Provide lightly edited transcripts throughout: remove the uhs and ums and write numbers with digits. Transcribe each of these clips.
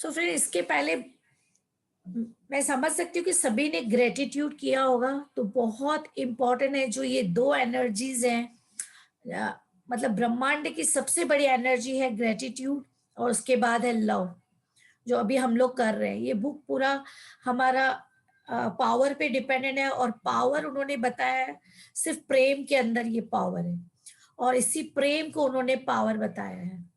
सो फिर इसके पहले मैं समझ सकती हूँ कि सभी ने ग्रेटिट्यूड किया होगा, तो बहुत इंपॉर्टेंट है जो ये दो एनर्जीज हैं। मतलब ब्रह्मांड की सबसे बड़ी एनर्जी है ग्रेटिट्यूड, और उसके बाद है लव, जो अभी हम लोग कर रहे हैं। ये बुक पूरा हमारा पावर पे डिपेंडेंट है, और पावर उन्होंने बताया है सिर्फ प्रेम के अंदर ये पावर है, और इसी प्रेम को उन्होंने पावर बताया है।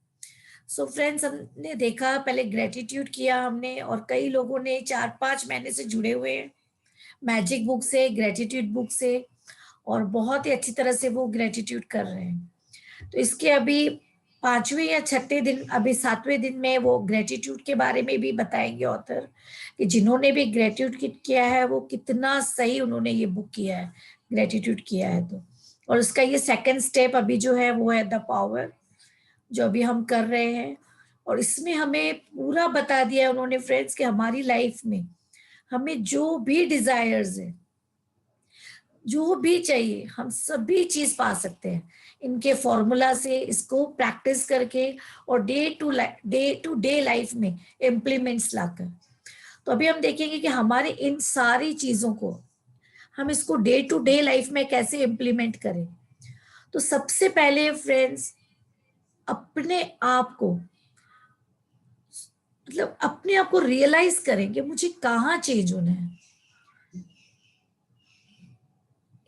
सो फ्रेंड्स, हमने देखा, पहले ग्रेटिट्यूड किया हमने, और कई लोगों ने 4-5 महीने से जुड़े हुए हैं मैजिक बुक से, ग्रेटिट्यूड बुक से, और बहुत ही अच्छी तरह से वो ग्रेटिट्यूड कर रहे हैं। तो इसके अभी 5वें या 6ठे दिन, अभी 7वें दिन में वो ग्रेटिट्यूड के बारे में भी बताएंगे ऑथर, कि जिन्होंने भी ग्रेटिट्यूड किया है वो कितना सही उन्होंने ये बुक किया है, ग्रेटिट्यूड किया है। तो और उसका ये सेकंड स्टेप अभी जो है वो है द पावर, जो अभी हम कर रहे हैं। और इसमें हमें पूरा बता दिया है उन्होंने फ्रेंड्स कि हमारी लाइफ में हमें जो भी डिजायर्स है, जो भी चाहिए, हम सभी चीज पा सकते हैं इनके फॉर्मूला से, इसको प्रैक्टिस करके और डे टू डे लाइफ में इम्प्लीमेंट्स लाकर। तो अभी हम देखेंगे कि हमारे इन सारी चीजों को हम इसको डे टू डे लाइफ में कैसे इम्प्लीमेंट करें। तो सबसे पहले फ्रेंड्स, अपने आप को, मतलब अपने आप को रियलाइज करें कि मुझे कहाँ चेंज होना है।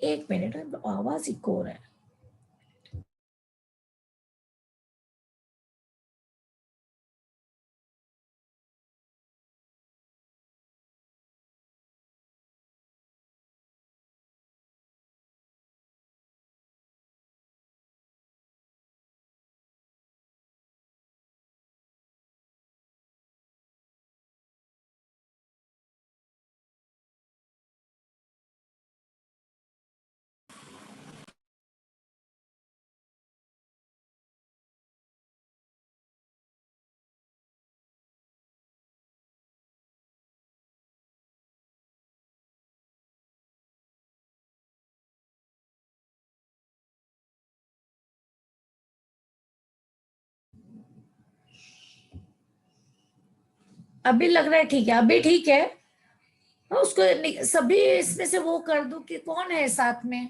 एक मिनट, आवाज इको हो रहा है। अभी लग रहा है ठीक है, अभी ठीक है। उसको सभी इसमें से वो कर दो कि कौन है साथ में,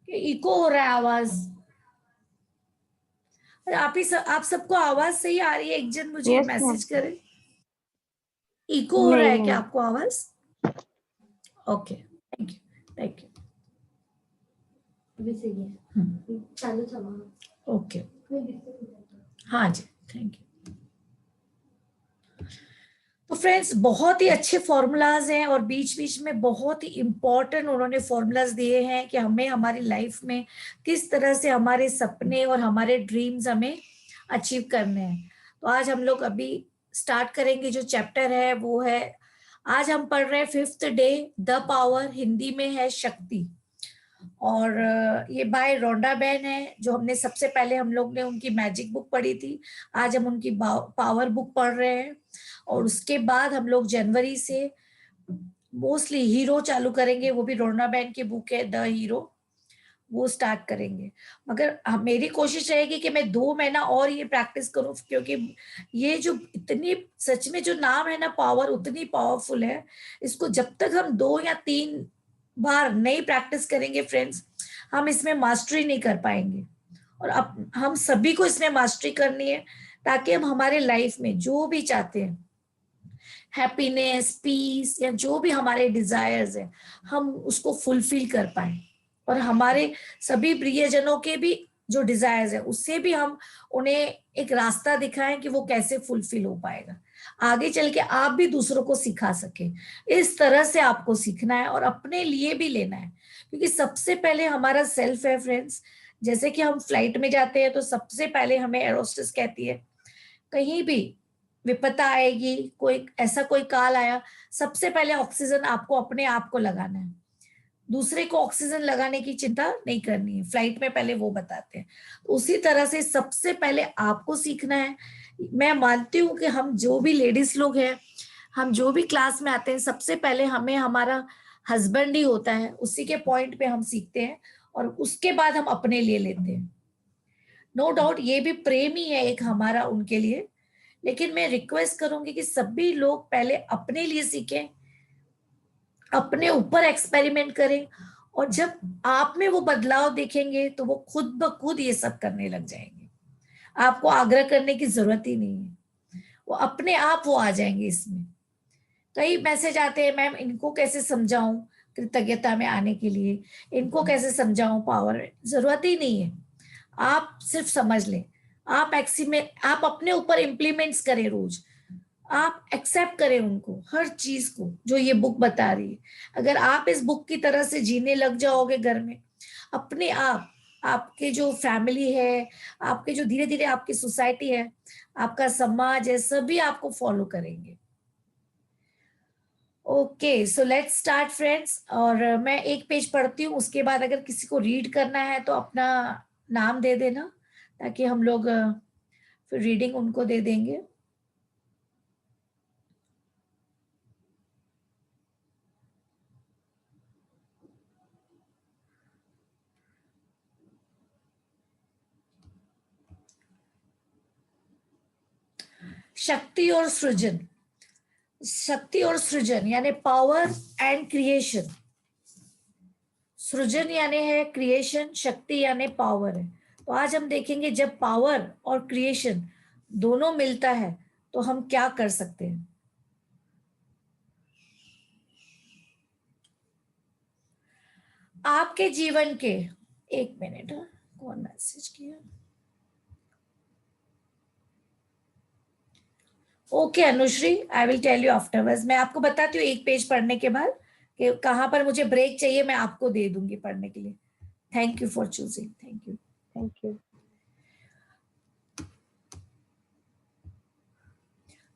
कि इको हो रहा है आवाज। आप सबको आवाज सही आ रही है? एक जन मुझे Yes, ma'am. मैसेज करे। इको हो रहा है क्या नहीं। आपको आवाज? Okay, thank you, thank you. Okay, हाँ जी, थैंक यू। तो फ्रेंड्स, बहुत ही अच्छे फॉर्मूलाज हैं, और बीच बीच में बहुत ही इंपॉर्टेंट उन्होंने फॉर्मूलाज दिए हैं कि हमें हमारी लाइफ में किस तरह से हमारे सपने और हमारे ड्रीम्स हमें अचीव करने हैं। तो आज हम लोग अभी स्टार्ट करेंगे। जो चैप्टर है वो है, आज हम पढ़ रहे हैं 5th day, the power, Hindi में है शक्ति। और ये बाय रोंडा बैन है, जो हमने सबसे पहले हम लोग ने उनकी मैजिक बुक पढ़ी थी। आज हम उनकी पावर बुक पढ़ रहे हैं, और उसके बाद हम लोग जनवरी से मोस्टली हीरो चालू करेंगे, वो भी रोना बैन की बुक है द हीरो, वो स्टार्ट करेंगे। मगर मेरी कोशिश रहेगी कि मैं 2 महीना और ये प्रैक्टिस करूं, क्योंकि ये जो इतनी, सच में जो नाम है ना पावर, उतनी पावरफुल है। इसको जब तक हम 2 या 3 बार नहीं प्रैक्टिस करेंगे फ्रेंड्स, हम इसमें मास्टरी नहीं कर पाएंगे। और अब हम सभी को इसमें मास्टरी करनी है, ताकि हम हमारे लाइफ में जो भी चाहते हैं, हैप्पीनेस, पीस, या जो भी हमारे डिजायर्स है, हम उसको फुलफिल कर पाए, और हमारे सभी प्रियजनों के भी जो डिजायर्स है उससे भी हम उन्हें एक रास्ता दिखाएं कि वो कैसे फुलफिल हो पाएगा, आगे चल के आप भी दूसरों को सिखा सके। इस तरह से आपको सीखना है और अपने लिए भी लेना है, क्योंकि सबसे पहले हमारा सेल्फ है फ्रेंड्स। जैसे कि हम फ्लाइट में जाते हैं तो सबसे पहले हमें एरोस्टेस कहती है, कहीं भी विपदा आएगी, कोई ऐसा कोई काल आया, सबसे पहले ऑक्सीजन आपको अपने आप को लगाना है, दूसरे को ऑक्सीजन लगाने की चिंता नहीं करनी है। फ्लाइट में पहले वो बताते हैं। तो उसी तरह से सबसे पहले आपको सीखना है। मैं मानती हूँ कि हम जो भी लेडीज लोग हैं, हम जो भी क्लास में आते हैं, सबसे पहले हमें हमारा हस्बैंड ही होता है, उसी के पॉइंट पे हम सीखते हैं, और उसके बाद हम अपने लिए लेते हैं। नो डाउट ये भी प्रेम ही है एक हमारा उनके लिए, लेकिन मैं रिक्वेस्ट करूंगी कि सभी लोग पहले अपने लिए सीखें, अपने ऊपर एक्सपेरिमेंट करें, और जब आप में वो बदलाव देखेंगे तो वो खुद ब खुद ये सब करने लग जाएंगे। आपको आग्रह करने की जरूरत ही नहीं है, वो अपने आप वो आ जाएंगे इसमें। कई मैसेज आते हैं, मैम इनको कैसे समझाऊं कृतज्ञता में आने के लिए, इनको कैसे समझाऊं पावर, जरूरत ही नहीं है। आप सिर्फ समझ लें, आप अपने ऊपर इम्प्लीमेंट्स करें रोज, आप एक्सेप्ट करें उनको, हर चीज को जो ये बुक बता रही है। अगर आप इस बुक की तरह से जीने लग जाओगे घर में, अपने आप, आपके जो फैमिली है, आपके जो धीरे धीरे आपकी सोसाइटी है, आपका समाज है, सभी आपको फॉलो करेंगे। Okay, so let's start friends. और मैं एक पेज पढ़ती हूँ, उसके बाद अगर किसी को रीड करना है तो अपना नाम दे देना, ताकि हम लोग फिर रीडिंग उनको दे देंगे। शक्ति और सृजन, शक्ति और सृजन यानी पावर एंड क्रिएशन। सृजन यानी है क्रिएशन, शक्ति यानी पावर है। तो आज हम देखेंगे जब पावर और क्रिएशन दोनों मिलता है तो हम क्या कर सकते हैं। आपके जीवन के, एक मिनट, कौन मैसेज किया? Okay Anushri, I will tell you afterwards. मैं आपको बताती हूँ एक पेज पढ़ने के बाद कि कहाँ पर मुझे ब्रेक चाहिए, मैं आपको दे दूंगी पढ़ने के लिए। Thank you for choosing, thank you. Thank you.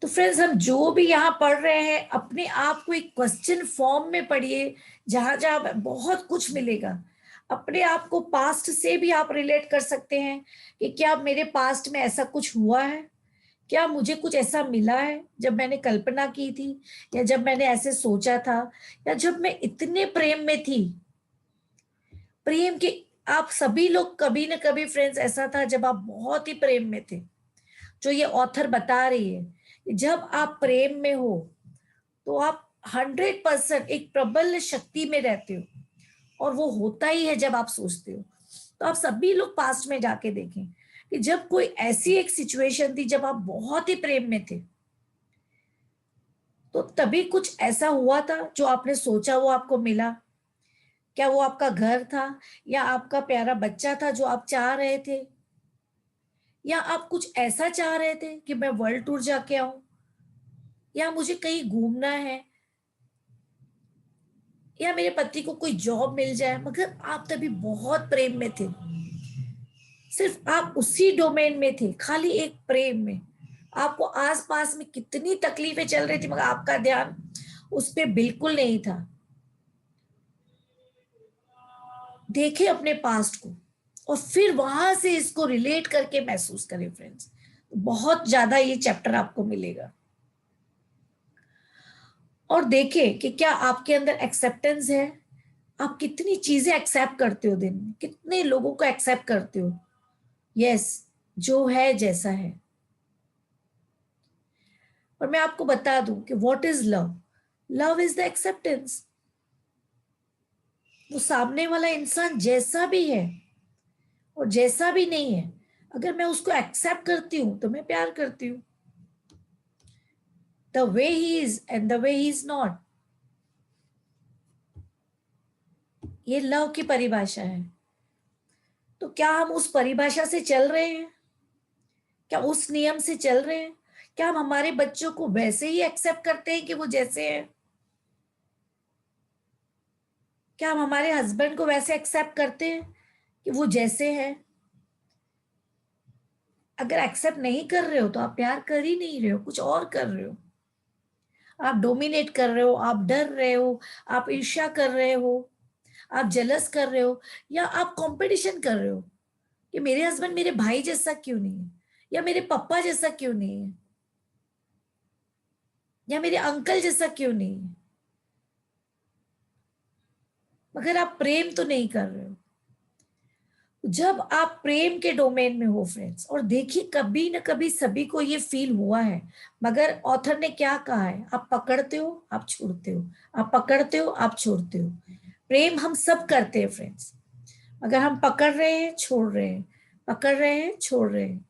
तो फ्रेंड्स, हम जो भी यहाँ पढ़ रहे हैं अपने आप को एक क्वेश्चन फॉर्म में पढ़िए, जहां जहां बहुत कुछ मिलेगा। अपने आप को पास्ट से भी आप रिलेट कर सकते हैं कि क्या मेरे पास्ट में ऐसा कुछ हुआ है, क्या मुझे कुछ ऐसा मिला है जब मैंने कल्पना की थी, या जब मैंने ऐसे सोचा था, या जब मैं इतने प्रेम में थी। प्रेम के, आप सभी लोग कभी न कभी फ्रेंड्स ऐसा था जब आप बहुत ही प्रेम में थे। जो ये ऑथर बता रही है, जब आप प्रेम में हो तो आप 100% एक प्रबल शक्ति में रहते हो, और वो होता ही है जब आप सोचते हो। तो आप सभी लोग पास्ट में जाके देखें कि जब कोई ऐसी एक सिचुएशन थी जब आप बहुत ही प्रेम में थे, तो तभी कुछ ऐसा हुआ था जो आपने सोचा वो आपको मिला। क्या वो आपका घर था, या आपका प्यारा बच्चा था जो आप चाह रहे थे, या आप कुछ ऐसा चाह रहे थे कि मैं वर्ल्ड टूर जाके आऊं, या मुझे कहीं घूमना है, या मेरे पति को कोई जॉब मिल जाए, मगर आप तभी बहुत प्रेम में थे। सिर्फ आप उसी डोमेन में थे, खाली एक प्रेम में। आपको आसपास में कितनी तकलीफें चल रही थी, मगर आपका ध्यान उस पर बिल्कुल नहीं था। देखे अपने पास्ट को, और फिर वहां से इसको रिलेट करके महसूस करें फ्रेंड्स। बहुत ज्यादा ये चैप्टर आपको मिलेगा। और देखें कि क्या आपके अंदर एक्सेप्टेंस है, आप कितनी चीजें एक्सेप्ट करते हो दिन में, कितने लोगों को एक्सेप्ट करते हो। यस, जो है जैसा है। और मैं आपको बता दूं कि what is love. Love is the acceptance. वो सामने वाला इंसान जैसा भी है और जैसा भी नहीं है, अगर मैं उसको एक्सेप्ट करती हूं तो मैं प्यार करती हूँ। The way he is and the way he is not, ये लव की परिभाषा है। तो क्या हम उस परिभाषा से चल रहे हैं? क्या उस नियम से चल रहे हैं? क्या हम हमारे बच्चों को वैसे ही एक्सेप्ट करते हैं कि वो जैसे हैं? क्या हम हमारे हस्बैंड को वैसे एक्सेप्ट करते हैं कि वो जैसे हैं? अगर एक्सेप्ट नहीं कर रहे हो तो आप प्यार कर ही नहीं रहे हो, कुछ और कर रहे हो। आप डोमिनेट कर रहे हो, आप डर रहे हो, आप ईर्ष्या कर रहे हो, आप जेलस कर रहे हो, या आप कंपटीशन कर रहे हो कि मेरे हस्बैंड मेरे भाई जैसा क्यों नहीं है, या मेरे पापा जैसा क्यों नहीं है, या मेरे अंकल जैसा क्यों नहीं है। मगर आप प्रेम तो नहीं कर रहे हो। जब आप प्रेम के डोमेन में हो फ्रेंड्स, और देखिए कभी न कभी सभी को ये फील हुआ है, मगर ऑथर ने क्या कहा है, आप पकड़ते हो आप छोड़ते हो, आप पकड़ते हो आप छोड़ते हो। प्रेम हम सब करते हैं फ्रेंड्स, अगर हम पकड़ रहे हैं छोड़ रहे हैं, पकड़ रहे हैं छोड़ रहे हैं,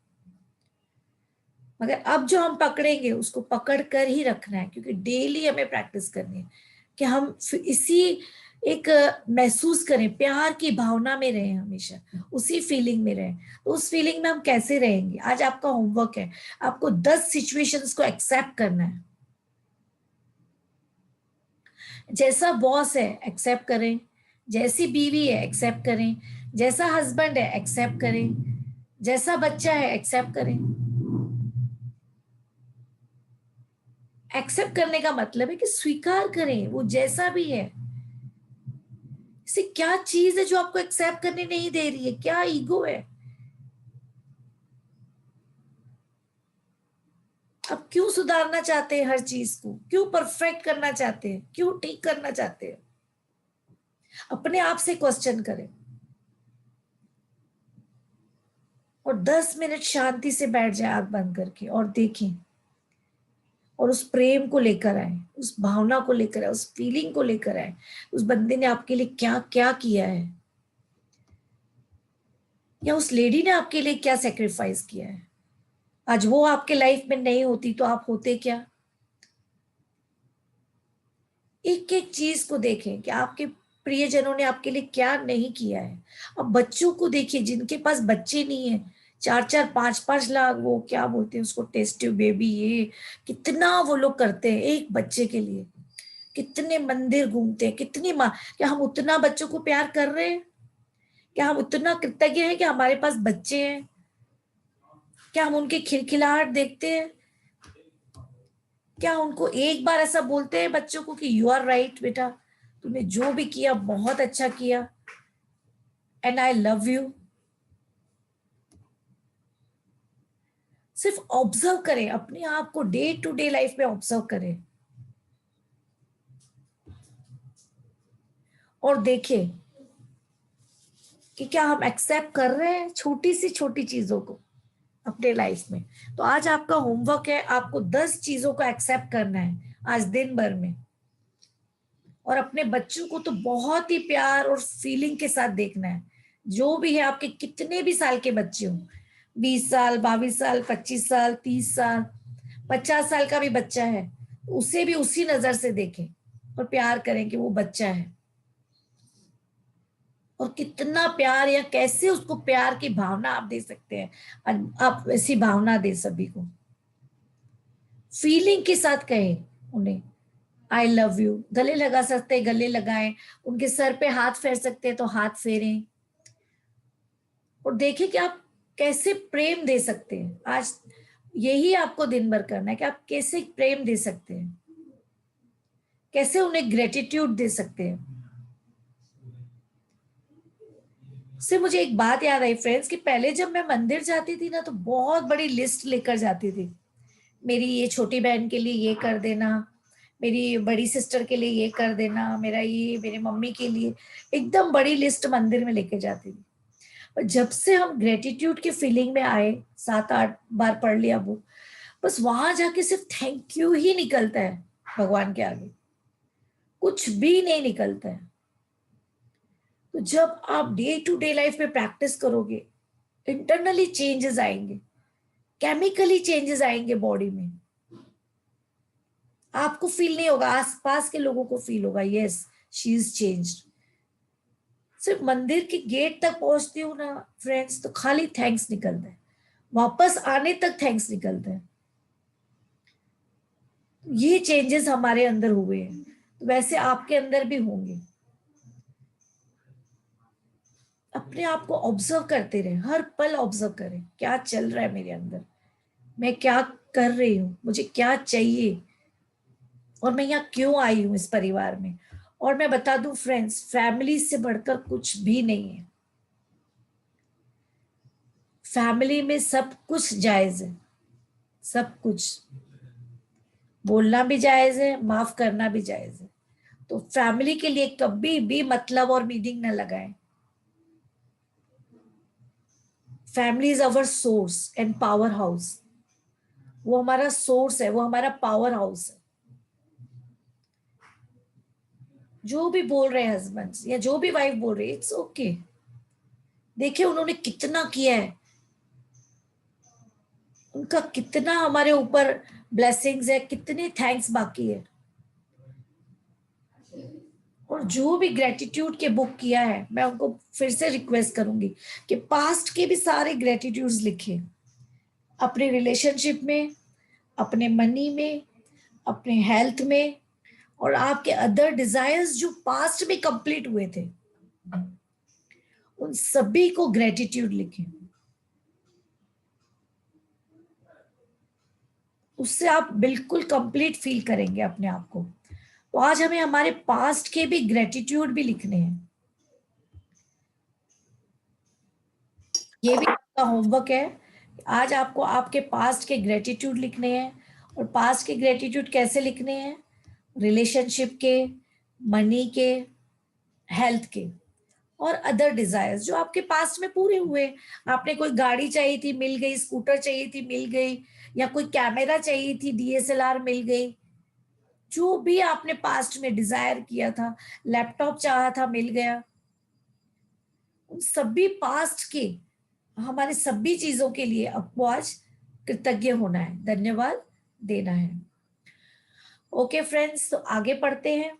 मगर अब जो हम पकड़ेंगे उसको पकड़ कर ही रखना है, क्योंकि डेली हमें प्रैक्टिस करनी है कि हम इसी एक महसूस करें, प्यार की भावना में रहें, हमेशा उसी फीलिंग में रहें। तो उस फीलिंग में हम कैसे रहेंगे, आज आपका होमवर्क है, आपको 10 सिचुएशंस को एक्सेप्ट करना है। जैसा बॉस है एक्सेप्ट करें, जैसी बीवी है एक्सेप्ट करें, जैसा हस्बैंड है एक्सेप्ट करें, जैसा बच्चा है एक्सेप्ट करें। एक्सेप्ट करने का मतलब है कि स्वीकार करें वो जैसा भी है। इसे क्या चीज है जो आपको एक्सेप्ट करने नहीं दे रही है, क्या ईगो है, आप क्यों सुधारना चाहते हैं, हर चीज को क्यों परफेक्ट करना चाहते हैं, क्यों ठीक करना चाहते हैं, अपने आप से क्वेश्चन करें और 10 मिनट शांति से बैठ जाए आंख बंद करके और देखें, और उस प्रेम को लेकर आए, उस भावना को लेकर आए, उस फीलिंग को लेकर आए, उस बंदे ने आपके लिए क्या क्या किया है, या उस लेडी ने आपके लिए क्या सेक्रीफाइस किया है। आज वो आपके लाइफ में नहीं होती तो आप होते क्या। एक एक चीज को देखें कि आपके प्रियजनों ने आपके लिए क्या नहीं किया है। अब बच्चों को देखिए, जिनके पास बच्चे नहीं है, 4-4 5-5 लाख, वो क्या बोलते हैं उसको, टेस्ट ट्यूब बेबी, ये कितना वो लोग करते हैं एक बच्चे के लिए, कितने मंदिर घूमते हैं, कितनी माँ, क्या हम उतना बच्चों को प्यार कर रहे हैं, क्या हम उतना कृतज्ञ हैं कि हमारे पास बच्चे हैं, क्या हम उनकी खिलखिलाहट देखते हैं, क्या उनको एक बार ऐसा बोलते हैं बच्चों को कि यू आर राइट बेटा, तूने जो भी किया बहुत अच्छा किया, एंड आई लव यू। सिर्फ ऑब्जर्व करें अपने आप को, डे टू डे लाइफ में ऑब्जर्व करें और देखें कि क्या हम एक्सेप्ट कर रहे हैं छोटी सी छोटी चीजों को अपने लाइफ में। तो आज आपका होमवर्क है, आपको 10 चीजों को एक्सेप्ट करना है आज दिन भर में, और अपने बच्चों को तो बहुत ही प्यार और फीलिंग के साथ देखना है। जो भी है, आपके कितने भी साल के बच्चे हो, 20 साल, 22 साल, 25 साल, 30 साल, 50 साल का भी बच्चा है, उसे भी उसी नजर से देखें और प्यार करें कि वो बच्चा है, और कितना प्यार या कैसे उसको प्यार की भावना आप दे सकते हैं। आप ऐसी भावना दे सभी को, फीलिंग के साथ कहें उन्हें आई लव यू, गले लगा सकते हैं गले लगाएं, उनके सर पे हाथ फेर सकते हैं तो हाथ फेरें, और देखें कि आप कैसे प्रेम दे सकते हैं। आज यही आपको दिन भर करना है कि आप कैसे प्रेम दे सकते हैं, कैसे उन्हें ग्रेटिट्यूड दे सकते हैं। से मुझे एक बात याद आई फ्रेंड्स, कि पहले जब मैं मंदिर जाती थी ना, तो बहुत बड़ी लिस्ट लेकर जाती थी, मेरी ये छोटी बहन के लिए ये कर देना, मेरी बड़ी सिस्टर के लिए ये कर देना, मेरा ये मेरी मम्मी के लिए, एकदम बड़ी लिस्ट मंदिर में लेके जाती थी। और जब से हम ग्रेटिट्यूड की फीलिंग में आए, 7-8 बार पढ़ लिया बुक, बस वहां जाके सिर्फ थैंक यू ही निकलता है भगवान के आगे, कुछ भी नहीं निकलता है। तो जब आप डे टू डे लाइफ में प्रैक्टिस करोगे, इंटरनली चेंजेस आएंगे, केमिकली चेंजेस आएंगे बॉडी में, आपको फील नहीं होगा, आसपास के लोगों को फील होगा, यस शी इज चेंज्ड। सिर्फ मंदिर के गेट तक पहुंचती हूँ ना फ्रेंड्स, तो खाली थैंक्स निकलता है, वापस आने तक थैंक्स निकलता है। ये चेंजेस हमारे अंदर हुए हैं, तो वैसे आपके अंदर भी होंगे। अपने आप को ऑब्जर्व करते रहे, हर पल ऑब्जर्व करें क्या चल रहा है मेरे अंदर, मैं क्या कर रही हूँ, मुझे क्या चाहिए, और मैं यहाँ क्यों आई हूँ इस परिवार में। और मैं बता दूं फ्रेंड्स, फैमिली से बढ़कर कुछ भी नहीं है, फैमिली में सब कुछ जायज है, सब कुछ, बोलना भी जायज है, माफ करना भी जायज है। तो फैमिली के लिए कभी भी मतलब और मीनिंग न लगाएं। Family is our source and power house. वो हमारा सोर्स है, वो हमारा पावर हाउस है। जो भी बोल रहे हैं हस्बैंड्स या जो भी वाइफ बोल रही है, इट्स ओके। देखिए उन्होंने कितना किया है, उनका कितना हमारे ऊपर ब्लेसिंग्स है, कितने थैंक्स बाकी है। और जो भी ग्रेटिट्यूड के बुक किया है, मैं उनको फिर से रिक्वेस्ट करूंगी कि पास्ट के भी सारे ग्रेटिट्यूड्स लिखें, अपने रिलेशनशिप में, अपने मनी में, अपने हेल्थ में, और आपके अदर डिजायर्स जो पास्ट में कंप्लीट हुए थे, उन सभी को ग्रेटिट्यूड लिखें। उससे आप बिल्कुल कंप्लीट फील करेंगे अपने आप को। तो आज हमें हमारे पास्ट के भी ग्रेटिट्यूड भी लिखने हैं। ये भी आपका होमवर्क है। आज आपको आपके पास्ट के ग्रेटिट्यूड लिखने हैं। और पास्ट के ग्रेटिट्यूड कैसे लिखने हैं? रिलेशनशिप के, मनी के, हेल्थ के, और अदर डिजायर्स जो आपके पास्ट में पूरे हुए। आपने कोई गाड़ी चाहिए थी, मिल गई। स्कूटर चाहिए थी, मिल गई। या कोई कैमरा चाहिए थी, डीएसएलआर मिल गई। जो भी आपने पास्ट में डिजायर किया था, लैपटॉप चाहा था, मिल गया। उन सभी पास्ट के, हमारे सभी चीजों के लिए आपको आज कृतज्ञ होना है, धन्यवाद देना है। ओके फ्रेंड्स, तो आगे पढ़ते हैं।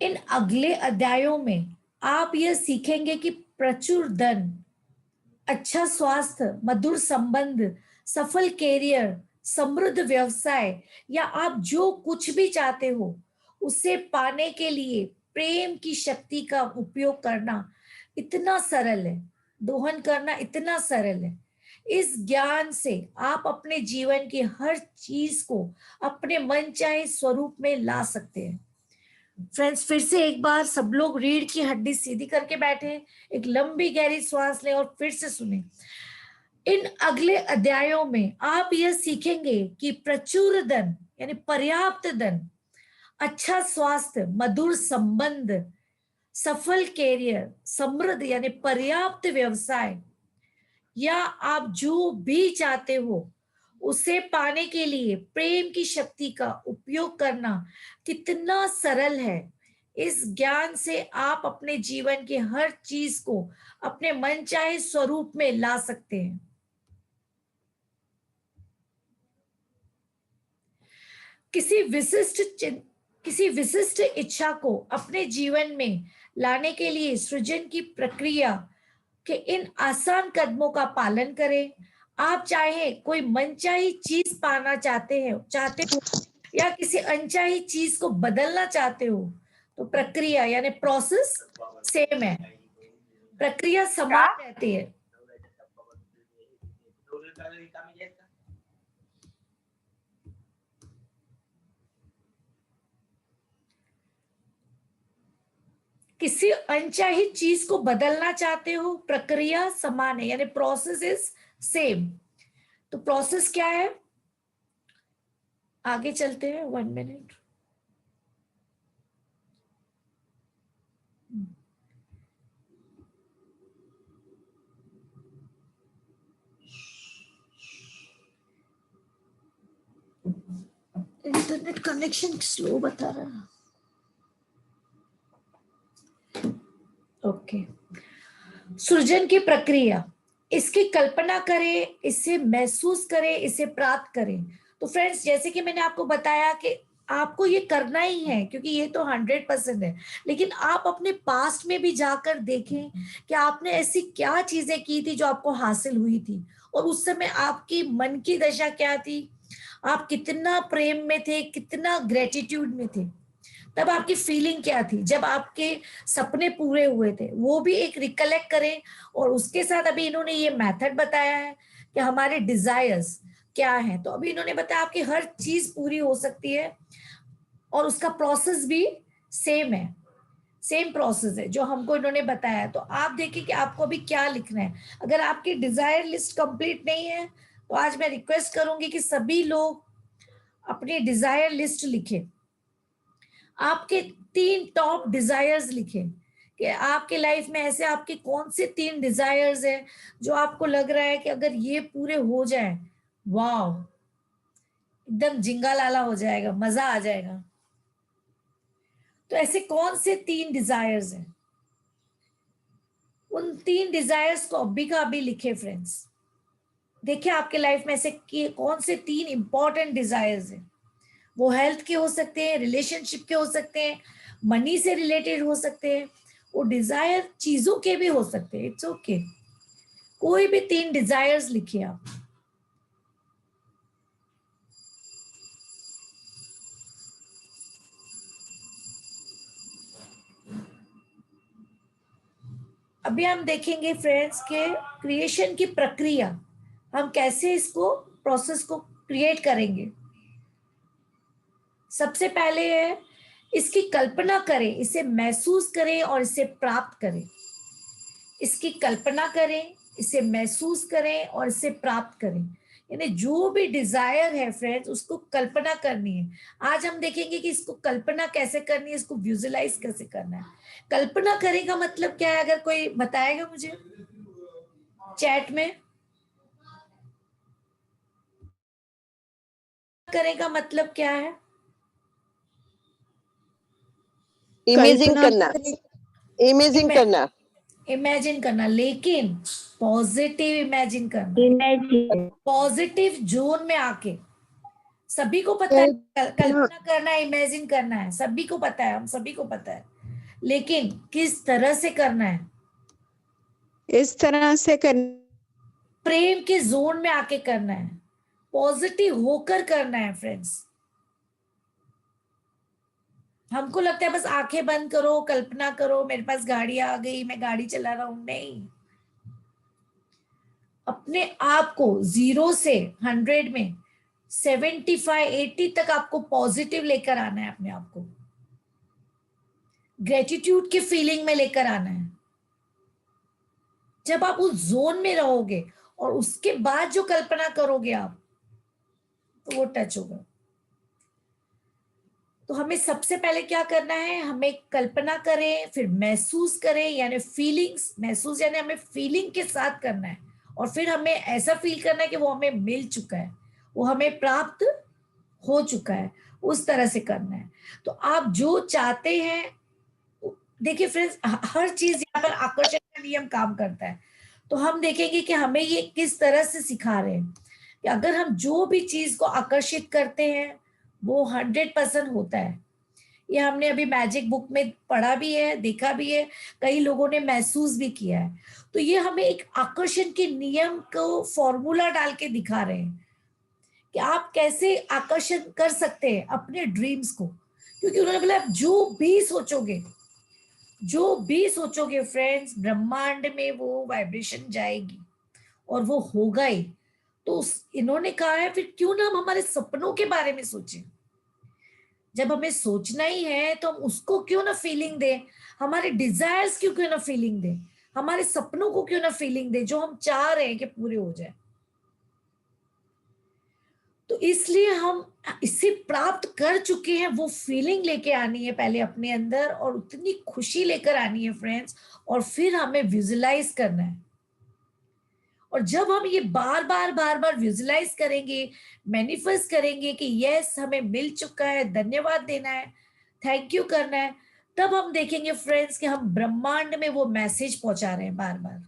इन अगले अध्यायों में आप यह सीखेंगे कि प्रचुर धन, अच्छा स्वास्थ्य, मधुर संबंध, सफल कैरियर, समृद्ध व्यवसाय, या आप जो कुछ भी चाहते हो, उसे पाने के लिए प्रेम की शक्ति का उपयोग करना इतना सरल है। दोहन करना इतना सरल है। इस ज्ञान से आप अपने जीवन की हर चीज को अपने मनचाहे स्वरूप में ला सकते हैं। फ्रेंड्स, फिर से एक बार सब लोग रीढ़ की हड्डी सीधी करके बैठे, एक लंबी गहरी श्वास लें और फिर से सुने। इन अगले अध्यायों में आप यह सीखेंगे कि प्रचुर धन यानी पर्याप्त धन, अच्छा स्वास्थ्य, मधुर संबंध, सफल कैरियर, समृद्ध यानी पर्याप्त व्यवसाय, या आप जो भी चाहते हो, उसे पाने के लिए प्रेम की शक्ति का उपयोग करना कितना सरल है। इस ज्ञान से आप अपने जीवन की हर चीज को अपने मनचाहे स्वरूप में ला सकते हैं। किसी विशिष्ट इच्छा को अपने जीवन में लाने के लिए सृजन की प्रक्रिया के इन आसान कदमों का पालन करें। आप चाहे कोई मनचाही चीज पाना चाहते हो या किसी अनचाही चीज को बदलना चाहते हो, तो प्रक्रिया यानी प्रोसेस सेम है, प्रक्रिया समान रहती है। किसी अनचाही चीज को बदलना चाहते हो, प्रक्रिया समान है, यानी प्रोसेस इज सेम। तो प्रोसेस क्या है? आगे चलते हैं, 1 मिनट। इंटरनेट कनेक्शन स्लो बता रहा है। ओके, सृजन की प्रक्रिया, इसकी कल्पना करें, इसे महसूस करें, इसे प्राप्त करें। तो फ्रेंड्स, जैसे कि मैंने आपको बताया कि आपको ये करना ही है, क्योंकि ये तो 100% है। लेकिन आप अपने पास्ट में भी जाकर देखें कि आपने ऐसी क्या चीजें की थी जो आपको हासिल हुई थी, और उस समय आपकी मन की दशा क्या थी, आप कितना प्रेम में थे, कितना ग्रेटिट्यूड में थे, तब आपकी फीलिंग क्या थी जब आपके सपने पूरे हुए थे, वो भी एक रिकलेक्ट करें। और उसके साथ अभी इन्होंने ये मेथड बताया है कि हमारे डिजायर्स क्या है। तो अभी इन्होंने बताया आपकी हर चीज पूरी हो सकती है और उसका प्रोसेस भी सेम है, सेम प्रोसेस है जो हमको इन्होंने बताया। तो आप देखिए कि आपको अभी क्या लिखना है। अगर आपकी डिजायर लिस्ट कंप्लीट नहीं है तो आज मैं रिक्वेस्ट करूंगी कि सभी लोग अपनी डिजायर लिस्ट लिखें। आपके 3 टॉप डिजायर्स लिखें कि आपके लाइफ में ऐसे आपके कौन से 3 डिजायर्स हैं जो आपको लग रहा है कि अगर ये पूरे हो जाए, वाह, एकदम जिंगा लाला हो जाएगा, मजा आ जाएगा। तो ऐसे कौन से 3 डिजायर्स हैं? उन 3 डिजायर्स को अभी का अभी लिखे फ्रेंड्स। देखिए आपके लाइफ में ऐसे कौन से 3 इंपॉर्टेंट डिजायर्स हैं। वो हेल्थ के हो सकते हैं, रिलेशनशिप के हो सकते हैं, मनी से रिलेटेड हो सकते हैं, वो डिजायर चीजों के भी हो सकते हैं। इट्स ओके, कोई भी 3 डिजायर्स लिखिए आप। अभी हम देखेंगे फ्रेंड्स के क्रिएशन की प्रक्रिया, हम कैसे इसको प्रोसेस को क्रिएट करेंगे। सबसे पहले है इसकी कल्पना करें, इसे महसूस करें और इसे प्राप्त करें। इसकी कल्पना करें, इसे महसूस करें और इसे प्राप्त करें। यानी जो भी डिजायर है फ्रेंड्स उसको कल्पना करनी है। आज हम देखेंगे कि इसको कल्पना कैसे करनी है, इसको विजुअलाइज कैसे करना है। कल्पना करें का मतलब क्या है, अगर कोई बताएगा मुझे चैट में। करें का मतलब क्या है? इमेजिंग करना, इमेजिंग करना, इमेजिन करना, लेकिन पॉजिटिव इमेजिन करना, इमेजिन, पॉजिटिव जोन में आके। सभी को पता है कल्पना करना है, इमेजिन करना है, सभी को पता है, हम सभी को पता है, लेकिन किस तरह से करना है? इस तरह से करना, प्रेम के जोन में आके करना है, पॉजिटिव होकर करना है फ्रेंड्स। हमको लगता है बस आंखें बंद करो, कल्पना करो मेरे पास गाड़ी आ गई, मैं गाड़ी चला रहा हूं। नहीं, अपने आप को 0 से 100 में 75 80 तक आपको पॉजिटिव लेकर आना है, अपने आप को ग्रेटिट्यूड की फीलिंग में लेकर आना है। जब आप उस जोन में रहोगे और उसके बाद जो कल्पना करोगे आप, तो वो टच होगा। तो हमें सबसे पहले क्या करना है, हमें कल्पना करें, फिर महसूस करें, यानी फीलिंग्स, महसूस यानी हमें फीलिंग के साथ करना है, और फिर हमें ऐसा फील करना है कि वो हमें मिल चुका है, वो हमें प्राप्त हो चुका है, उस तरह से करना है। तो आप जो चाहते हैं, देखिए फ्रेंड्स, हर चीज यहाँ पर आकर्षण का नियम काम करता है। तो हम देखेंगे कि हमें ये किस तरह से सिखा रहे हैं कि अगर हम जो भी चीज को आकर्षित करते हैं वो 100% होता है। ये हमने अभी मैजिक बुक में पढ़ा भी है, देखा भी है, कई लोगों ने महसूस भी किया है। तो ये हमें एक आकर्षण के नियम को फॉर्मूला डाल के दिखा रहे हैं कि आप कैसे आकर्षण कर सकते हैं अपने ड्रीम्स को। क्योंकि उन्होंने बोला जो भी सोचोगे, जो भी सोचोगे फ्रेंड्स, ब्रह्मांड में वो वाइब्रेशन जाएगी और वो होगा ही। तो इन्होंने कहा है फिर क्यों ना हम हमारे सपनों के बारे में सोचें। जब हमें सोचना ही है तो हम उसको क्यों ना फीलिंग दें, हमारे डिजायर्स क्यों ना फीलिंग दें, हमारे सपनों को क्यों ना फीलिंग दें जो हम चाह रहे हैं कि पूरे हो जाए। तो इसलिए हम इसे प्राप्त कर चुके हैं, वो फीलिंग लेके आनी है पहले अपने अंदर, और उतनी खुशी लेकर आनी है फ्रेंड्स, और फिर हमें विजुलाइज करना है। और जब हम ये बार बार विजुलाइज करेंगे, मैनिफेस्ट करेंगे कि यस हमें मिल चुका है, धन्यवाद देना है, थैंक यू करना है, तब हम देखेंगे फ्रेंड्स कि हम ब्रह्मांड में वो मैसेज पहुंचा रहे हैं बार बार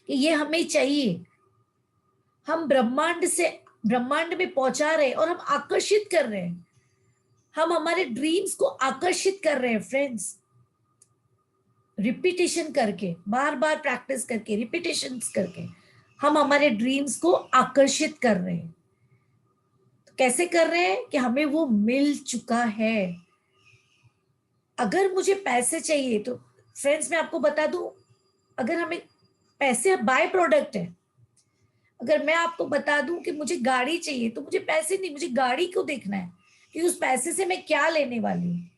कि ये हमें चाहिए। हम ब्रह्मांड में पहुंचा रहे हैं और हम आकर्षित कर रहे हैं, हम हमारे ड्रीम्स को आकर्षित कर रहे हैं फ्रेंड्स। रिपीटेशन करके, बार बार प्रैक्टिस करके, रिपीटेशन करके हम हमारे ड्रीम्स को आकर्षित कर रहे हैं। तो कैसे कर रहे हैं कि हमें वो मिल चुका है। अगर मुझे पैसे चाहिए तो फ्रेंड्स मैं आपको बता दूं, अगर हमें पैसे बाय प्रोडक्ट है, अगर मैं आपको बता दूं कि मुझे गाड़ी चाहिए, तो मुझे पैसे नहीं, मुझे गाड़ी को देखना है कि उस पैसे से मैं क्या लेने वाली हूँ।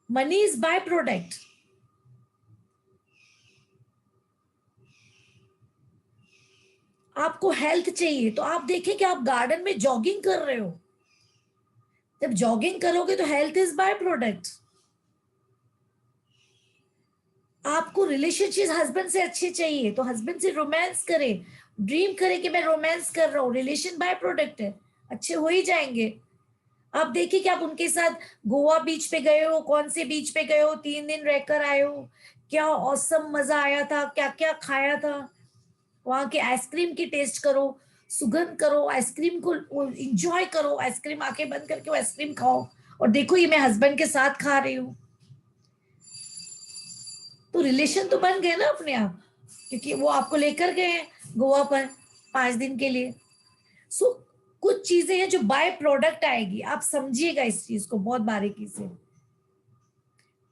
Money is by product. आपको हेल्थ चाहिए तो आप देखें कि आप गार्डन में जॉगिंग कर रहे हो। जब जॉगिंग करोगे तो हेल्थ इज बाय प्रोडक्ट। आपको रिलेशनशिप हस्बैंड से अच्छे चाहिए तो हस्बैंड से रोमांस करें, ड्रीम करें कि मैं रोमांस कर रहा हूँ, रिलेशन बाय प्रोडक्ट है, अच्छे हो ही जाएंगे। आप देखिए कि आप उनके साथ गोवा बीच पे गए हो, कौन से बीच पे गए हो, 3 दिन रहकर आए हो, क्या औसम मजा आया था, क्या क्या खाया था, वहां के आइसक्रीम की टेस्ट करो, सुगंध करो, आइसक्रीम को एंजॉय करो, आइसक्रीम आंखें बंद करके आइसक्रीम खाओ और देखो ये मैं हस्बैंड के साथ खा रही हूँ। तो रिलेशन तो बन गए ना अपने आप, क्योंकि वो आपको लेकर गए हैं गोवा पर 5 दिन के लिए। सो कुछ चीजें हैं जो बाय प्रोडक्ट आएगी, आप समझिएगा इस चीज को बहुत बारीकी से।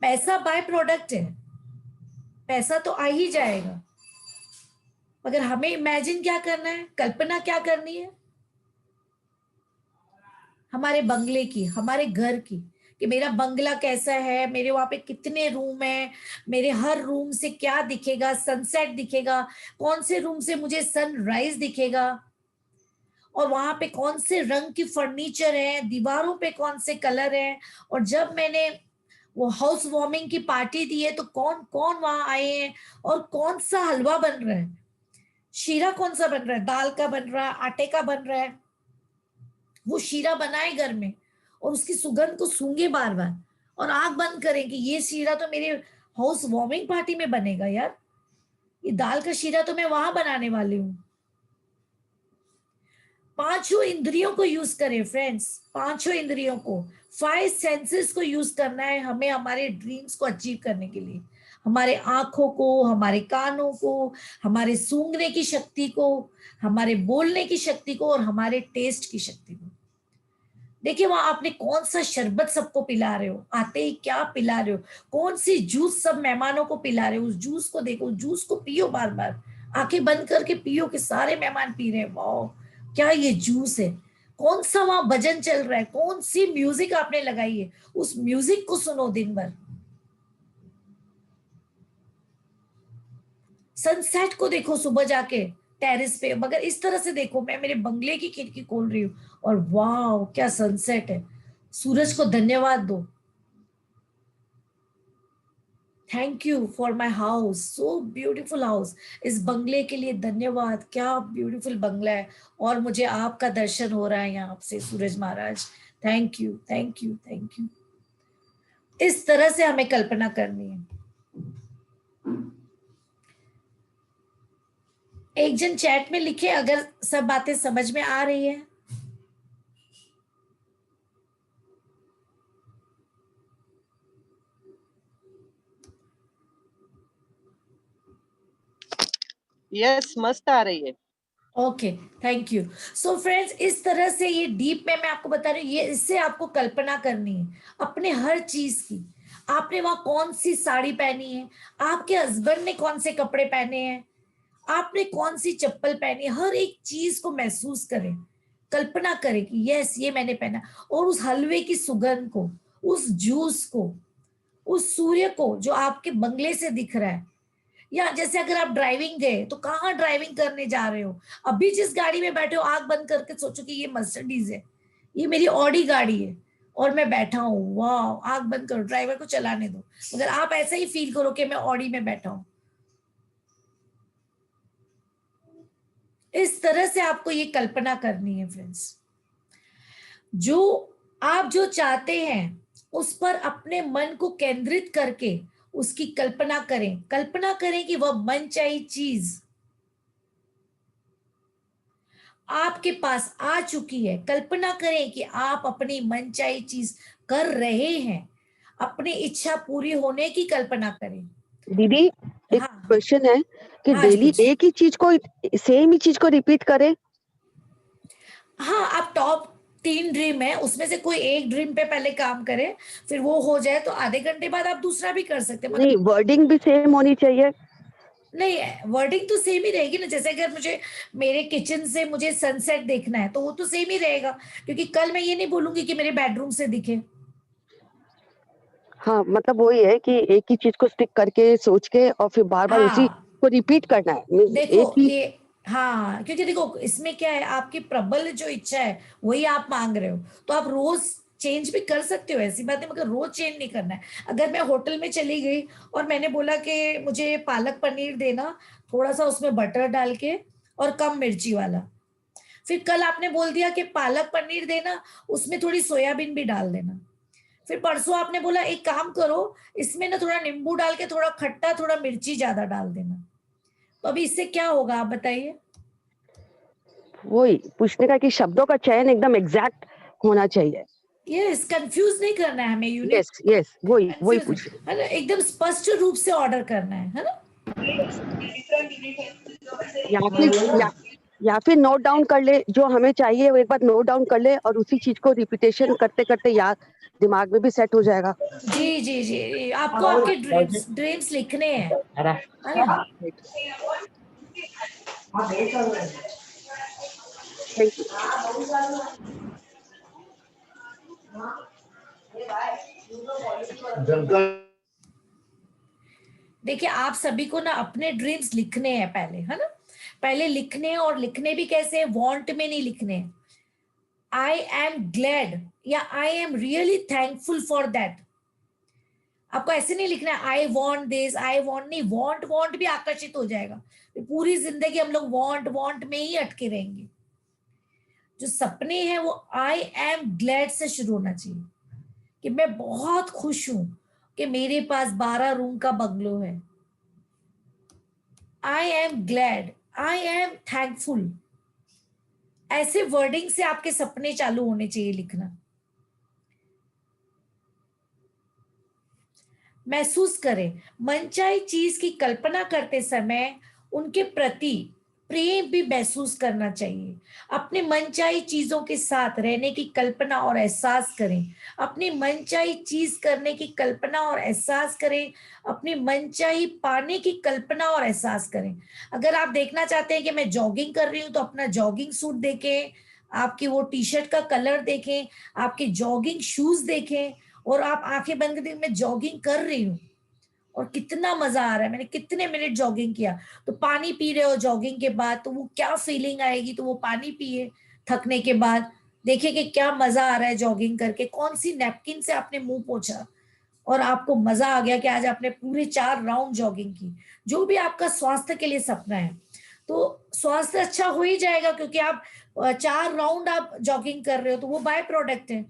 पैसा बाय प्रोडक्ट है, पैसा तो आ ही जाएगा, मगर हमें इमेजिन क्या करना है, कल्पना क्या करनी है हमारे बंगले की, हमारे घर की, कि मेरा बंगला कैसा है, मेरे वहां पे कितने रूम है, मेरे हर रूम से क्या दिखेगा, सनसेट दिखेगा, कौन से रूम से मुझे सनराइज दिखेगा, और वहां पे कौन से रंग की फर्नीचर है, दीवारों पे कौन से कलर है, और जब मैंने वो हाउस वार्मिंग की पार्टी दी है तो कौन कौन वहां आए हैं, और कौन सा हलवा बन रहा है, शीरा कौन सा बन रहा है, दाल का बन रहा है, आटे का बन रहा है, वो शीरा बनाए घर में और उसकी सुगंध को सूंघे बार बार और आंख बंद करें कि ये शीरा तो मेरे हाउस वार्मिंग पार्टी में बनेगा यार, ये दाल का शीरा तो मैं वहां बनाने वाली हूँ। पांचों इंद्रियों को यूज करें फ्रेंड्स, पांचों इंद्रियों को, 5 सेंसेस को यूज करना है हमें हमारे ड्रीम्स को अचीव करने के लिए। हमारे आंखों को, हमारे कानों को, हमारे सूंघने की शक्ति को, हमारे बोलने की शक्ति को, और हमारे टेस्ट की शक्ति को। देखिए वहां आपने कौन सा शरबत सबको पिला रहे हो, आते ही क्या पिला रहे हो, कौन सी जूस सब मेहमानों को पिला रहे हो, उस जूस को देखो, उस जूस को पियो बार बार, आंखें बंद करके पियो कि सारे मेहमान पी रहे हैं, वाह क्या ये जूस है। कौन सा वहां भजन चल रहा है, कौन सी म्यूजिक आपने लगाई है, उस म्यूजिक को सुनो दिन भर। सनसेट को देखो सुबह जाके टेरिस पे, मगर इस तरह से देखो, मैं मेरे बंगले की खिड़की खोल रही हूँ और वाह क्या सनसेट है, सूरज को धन्यवाद दो, thank you for my house, so beautiful house, इस बंगले के लिए धन्यवाद, क्या ब्यूटीफुल बंगला है, और मुझे आपका दर्शन हो रहा है यहाँ से सूरज महाराज, thank you thank you thank you. इस तरह से हमें कल्पना करनी है। एक जन चैट में लिखे अगर सब बातें समझ में आ रही है। यस, मस्त आ रही है। Okay thank you. So friends इस तरह से ये डीप में मैं आपको बता रही हूँ, ये इससे आपको कल्पना करनी है अपने हर चीज की। आपने वहां कौन सी साड़ी पहनी है, आपके हस्बैंड ने कौन से कपड़े पहने हैं, आपने कौन सी चप्पल पहनी है, हर एक चीज को महसूस करें, कल्पना करें कि यस ये मैंने पहना, और उस हलवे की सुगंध को, उस जूस को, उस सूर्य को जो आपके बंगले से दिख रहा है, या जैसे अगर आप ड्राइविंग गए तो कहाँ ड्राइविंग करने जा रहे हो, अभी जिस गाड़ी में बैठे हो आंख बंद करके सोचो कि ये मर्सिडीज है, ये मेरी ऑडी गाड़ी है और मैं बैठा हूँ, वाह आंख बंद करो, ड्राइवर को चलाने दो, मगर आप ऐसा ही फील करो कि मैं ऑडी में बैठा हूँ। इस तरह से आपको ये कल्पना करनी है फ्रेंड्स। जो आप जो चाहते हैं उस पर अपने मन को केंद्रित करके उसकी कल्पना करें, कल्पना करें कि वह मनचाही चीज आपके पास आ चुकी है, कल्पना करें कि आप अपनी मनचाही चीज कर रहे हैं, अपनी इच्छा पूरी होने की कल्पना करें। दीदी एक हाँ क्वेश्चन है कि हाँ जी, डेली पूछिए। एक ही चीज को, सेम ही चीज को रिपीट करें? हाँ आप टॉप 3 ड्रीम है उसमें से कोई एक ड्रीम पे पहले काम करें, फिर वो हो जाए तो आधे घंटे बाद आप दूसरा भी कर सकते हैं, नहीं, मतलब वर्डिंग भी सेम होनी चाहिए। नहीं, वर्डिंग तो सेम ही रहेगी ना। जैसे अगर मुझे मेरे किचन से मुझे सनसेट देखना है तो वो तो सेम ही रहेगा, क्योंकि कल मैं ये नहीं बोलूंगी कि मेरे बेडरूम से दिखे। हाँ, मतलब वही है कि एक ही चीज को स्टिक करके सोच के और फिर बार-बार उसी हाँ को रिपीट करना है। मीन्स देखो एक ही ये, हाँ क्योंकि देखो इसमें क्या है, आपकी प्रबल जो इच्छा है वही आप मांग रहे हो, तो आप रोज चेंज भी कर सकते हो, ऐसी बात है, मगर रोज चेंज नहीं करना है। अगर मैं होटल में चली गई और मैंने बोला कि मुझे पालक पनीर देना, थोड़ा सा उसमें बटर डाल के और कम मिर्ची वाला, फिर कल आपने बोल दिया कि पालक पनीर देना, उसमें थोड़ी सोयाबीन भी डाल देना, फिर परसों आपने बोला एक काम करो, इसमें ना थोड़ा नींबू डाल के थोड़ा खट्टा थोड़ा मिर्ची ज्यादा डाल देना, तो अभी इससे क्या होगा आप बताइए। वही पूछने का कि शब्दों का चयन एकदम एग्जैक्ट होना चाहिए। यस, कंफ्यूज नहीं करना है हमें, यूनिट यस, यस, वही कंफ्यूज पूछ रही है ना, एकदम स्पष्ट रूप से ऑर्डर करना है ना। या फिर या या फिर नोट डाउन कर ले जो हमें चाहिए, वो एक बार नोट डाउन कर ले और उसी चीज को रिपीटेशन करते-करते याद दिमाग में भी सेट हो जाएगा। जी जी जी, आपको आपके ड्रीम्स ड्रीम्स लिखने हैं, है ना। Thank you. देखिए आप सभी को ना अपने ड्रीम्स लिखने हैं पहले, है ना, पहले लिखने हैं, और लिखने भी कैसे, वांट में नहीं लिखने, आई एम ग्लैड या I am really thankful for that. आपको ऐसे नहीं लिखना है I want this, I want नहीं, वॉन्ट वॉन्ट भी आकर्षित हो जाएगा, पूरी जिंदगी हम लोग वॉन्ट वॉन्ट में ही अटके रहेंगे। जो सपने हैं वो आई एम ग्लैड से शुरू होना चाहिए, कि मैं बहुत खुश हूं कि मेरे पास 12 रूम का बंगलो है, I am glad, I am thankful. ऐसे वर्डिंग से आपके सपने चालू होने चाहिए लिखना। महसूस करें, मनचाही चीज की कल्पना करते समय उनके प्रति प्रेम भी महसूस करना चाहिए। अपने मनचाही चीजों के साथ रहने की कल्पना और एहसास करें, अपनी मनचाही चीज करने की कल्पना और एहसास करें, अपनी मनचाही पाने की कल्पना और एहसास करें। अगर आप देखना चाहते हैं कि मैं जॉगिंग कर रही हूं, तो अपना जॉगिंग सूट देखें, आपकी वो टी शर्ट का कलर देखें, आपके जॉगिंग शूज देखें, और आप आंखें बंद करके मैं जॉगिंग कर रही हूँ और कितना मजा आ रहा है, मैंने कितने मिनट जॉगिंग किया। तो पानी पी रहे हो जॉगिंग के बाद, तो वो क्या फीलिंग आएगी, तो वो पानी पिए थकने के बाद, देखिए कि क्या मजा आ रहा है जॉगिंग करके, कौन सी नैपकिन से आपने मुंह पोंछा और आपको मजा आ गया कि आज आपने पूरे 4 राउंड जॉगिंग की। जो भी आपका स्वास्थ्य के लिए सपना है, तो स्वास्थ्य अच्छा हो ही जाएगा, क्योंकि आप 4 राउंड आप जॉगिंग कर रहे हो, तो वो बाय प्रोडक्ट है।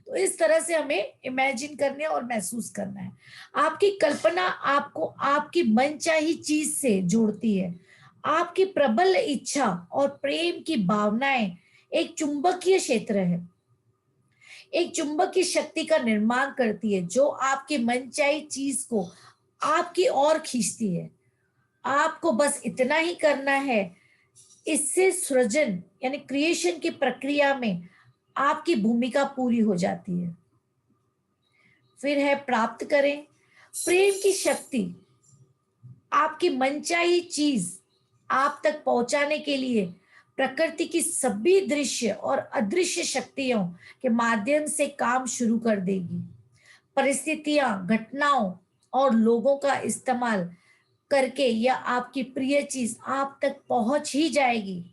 तो इस तरह से हमें इमेजिन करने और महसूस करना है। आपकी कल्पना आपको आपकी मनचाही चीज से जोड़ती है। आपकी प्रबल इच्छा और प्रेम की भावनाएं एक चुंबकीय क्षेत्र है, एक चुंबकीय शक्ति का निर्माण करती है, जो आपकी मनचाही चीज को आपकी ओर खींचती है। आपको बस इतना ही करना है, इससे सृजन यानी क्रिएशन की प्रक्रिया में आपकी भूमिका पूरी हो जाती है। फिर है प्राप्त करें, प्रेम की शक्ति आपकी मनचाही चीज आप तक पहुंचाने के लिए प्रकृति की सभी दृश्य और अदृश्य शक्तियों के माध्यम से काम शुरू कर देगी। परिस्थितियां, घटनाओं और लोगों का इस्तेमाल करके यह आपकी प्रिय चीज आप तक पहुंच ही जाएगी।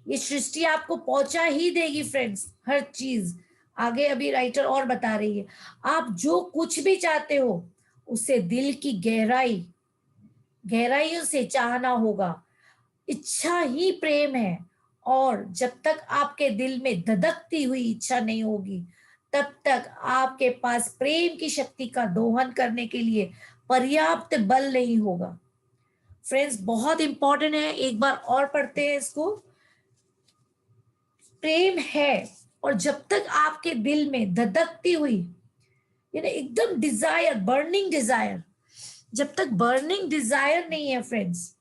ये सृष्टि आपको पहुंचा ही देगी फ्रेंड्स, हर चीज। आगे अभी राइटर और बता रही है, आप जो कुछ भी चाहते हो उसे दिल की गहराइयों से चाहना होगा। इच्छा ही प्रेम है, और जब तक आपके दिल में धधकती हुई इच्छा नहीं होगी, तब तक आपके पास प्रेम की शक्ति का दोहन करने के लिए पर्याप्त बल नहीं होगा। फ्रेंड्स बहुत इंपॉर्टेंट है, एक बार और पढ़ते हैं इसको। प्रेम है, और जब तक आपके दिल में धधकती हुई, यानी एकदम डिजायर, बर्निंग डिजायर, जब तक बर्निंग डिजायर नहीं है फ्रेंड्स,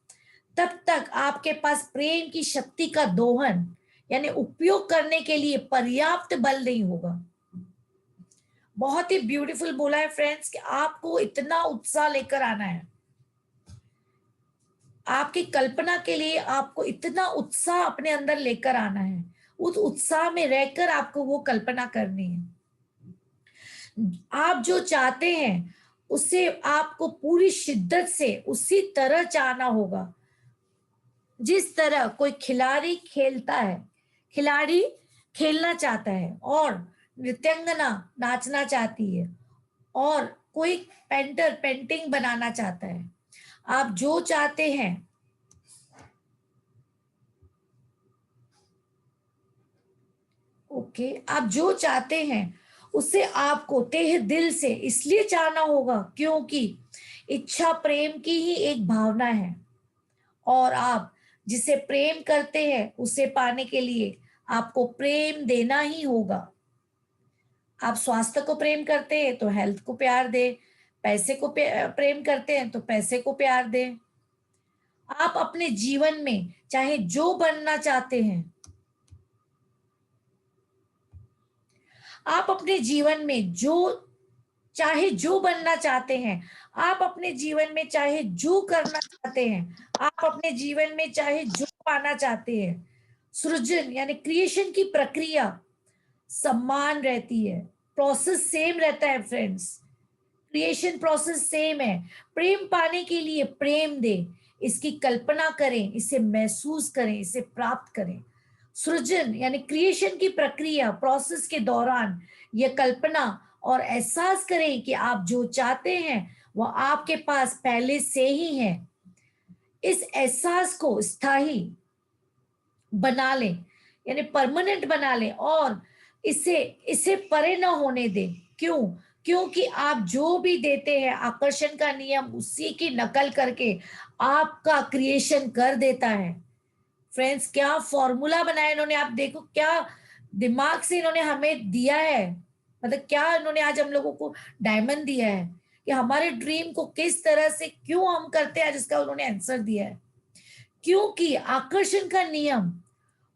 तब तक आपके पास प्रेम की शक्ति का दोहन यानी उपयोग करने के लिए पर्याप्त बल नहीं होगा। बहुत ही ब्यूटीफुल बोला है फ्रेंड्स कि आपको इतना उत्साह लेकर आना है। आपकी कल्पना के लिए आपको इतना उत्साह अपने अंदर लेकर आना है, उस उत्साह में रहकर आपको वो कल्पना करनी है। आप जो चाहते हैं उसे आपको पूरी शिद्दत से उसी तरह चाहना होगा जिस तरह कोई खिलाड़ी खेलता है। खिलाड़ी खेलना चाहता है और नृत्यांगना नाचना चाहती है और कोई पेंटर पेंटिंग बनाना चाहता है। आप जो चाहते हैं आप जो चाहते हैं उसे आपको तहे दिल से इसलिए चाहना होगा क्योंकि इच्छा प्रेम की ही एक भावना है और आप जिसे प्रेम करते हैं उसे पाने के लिए आपको प्रेम देना ही होगा। आप स्वास्थ्य को प्रेम करते हैं तो हेल्थ को प्यार दे, पैसे को प्रेम करते हैं तो पैसे को प्यार दे। आप अपने जीवन में चाहे जो बनना चाहते हैं, आप अपने जीवन में जो बनना चाहते हैं, आप अपने जीवन में चाहे जो करना चाहते हैं, आप अपने जीवन में चाहे जो पाना चाहते हैं, सृजन यानी क्रिएशन की प्रक्रिया समान रहती है, प्रोसेस सेम रहता है फ्रेंड्स। क्रिएशन प्रोसेस सेम है। प्रेम पाने के लिए प्रेम दे, इसकी कल्पना करें, इसे महसूस करें, इसे प्राप्त करें। सृजन यानी क्रिएशन की प्रक्रिया प्रोसेस के दौरान यह कल्पना और एहसास करें कि आप जो चाहते हैं वह आपके पास पहले से ही है। इस एहसास को स्थायी बना लें यानी परमानेंट बना लें और इसे परे न होने दें। क्यों? क्योंकि आप जो भी देते हैं आकर्षण का नियम उसी की नकल करके आपका क्रिएशन कर देता है। फ्रेंड्स, क्या फॉर्मूला बनाया इन्होंने, आप देखो क्या दिमाग से इन्होंने हमें दिया है। मतलब क्या इन्होंने आज हम लोगों को डायमंड दिया है कि हमारे ड्रीम को किस तरह से क्यों हम करते हैं, जिसका उन्होंने आंसर दिया है। क्योंकि आकर्षण का नियम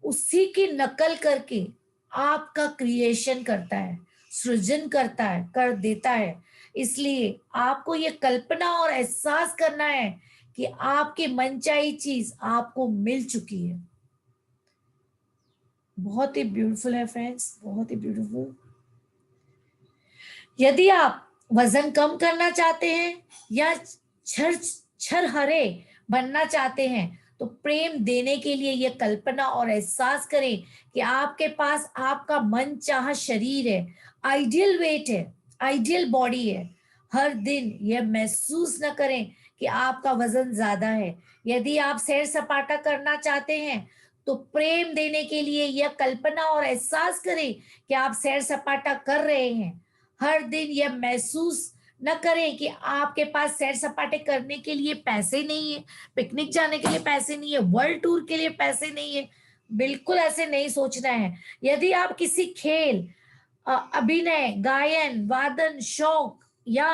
उसी की नकल करके आपका क्रिएशन करता है, सृजन करता है, कर देता है। इसलिए आपको ये कल्पना और एहसास करना है कि आपकी मनचाही चीज आपको मिल चुकी है। बहुत ही ब्यूटीफुल है फ्रेंड्स, बहुत ही ब्यूटीफुल। यदि आप वजन कम करना चाहते हैं या छरहरे बनना चाहते हैं तो प्रेम देने के लिए यह कल्पना और एहसास करें कि आपके पास आपका मन चाहा शरीर है, आइडियल वेट है, आइडियल बॉडी है। हर दिन यह महसूस न करें कि आपका वजन ज्यादा है। यदि आप सैर सपाटा करना चाहते हैं तो प्रेम देने के लिए यह कल्पना और एहसास करें कि आप सैर सपाटा कर रहे हैं। हर दिन यह महसूस न करें कि आपके पास सैर सपाटे करने के लिए पैसे नहीं है, पिकनिक जाने के लिए पैसे नहीं है, वर्ल्ड टूर के लिए पैसे नहीं है। बिल्कुल ऐसे नहीं सोचना है। यदि आप किसी खेल, अभिनय, गायन, वादन, शौक या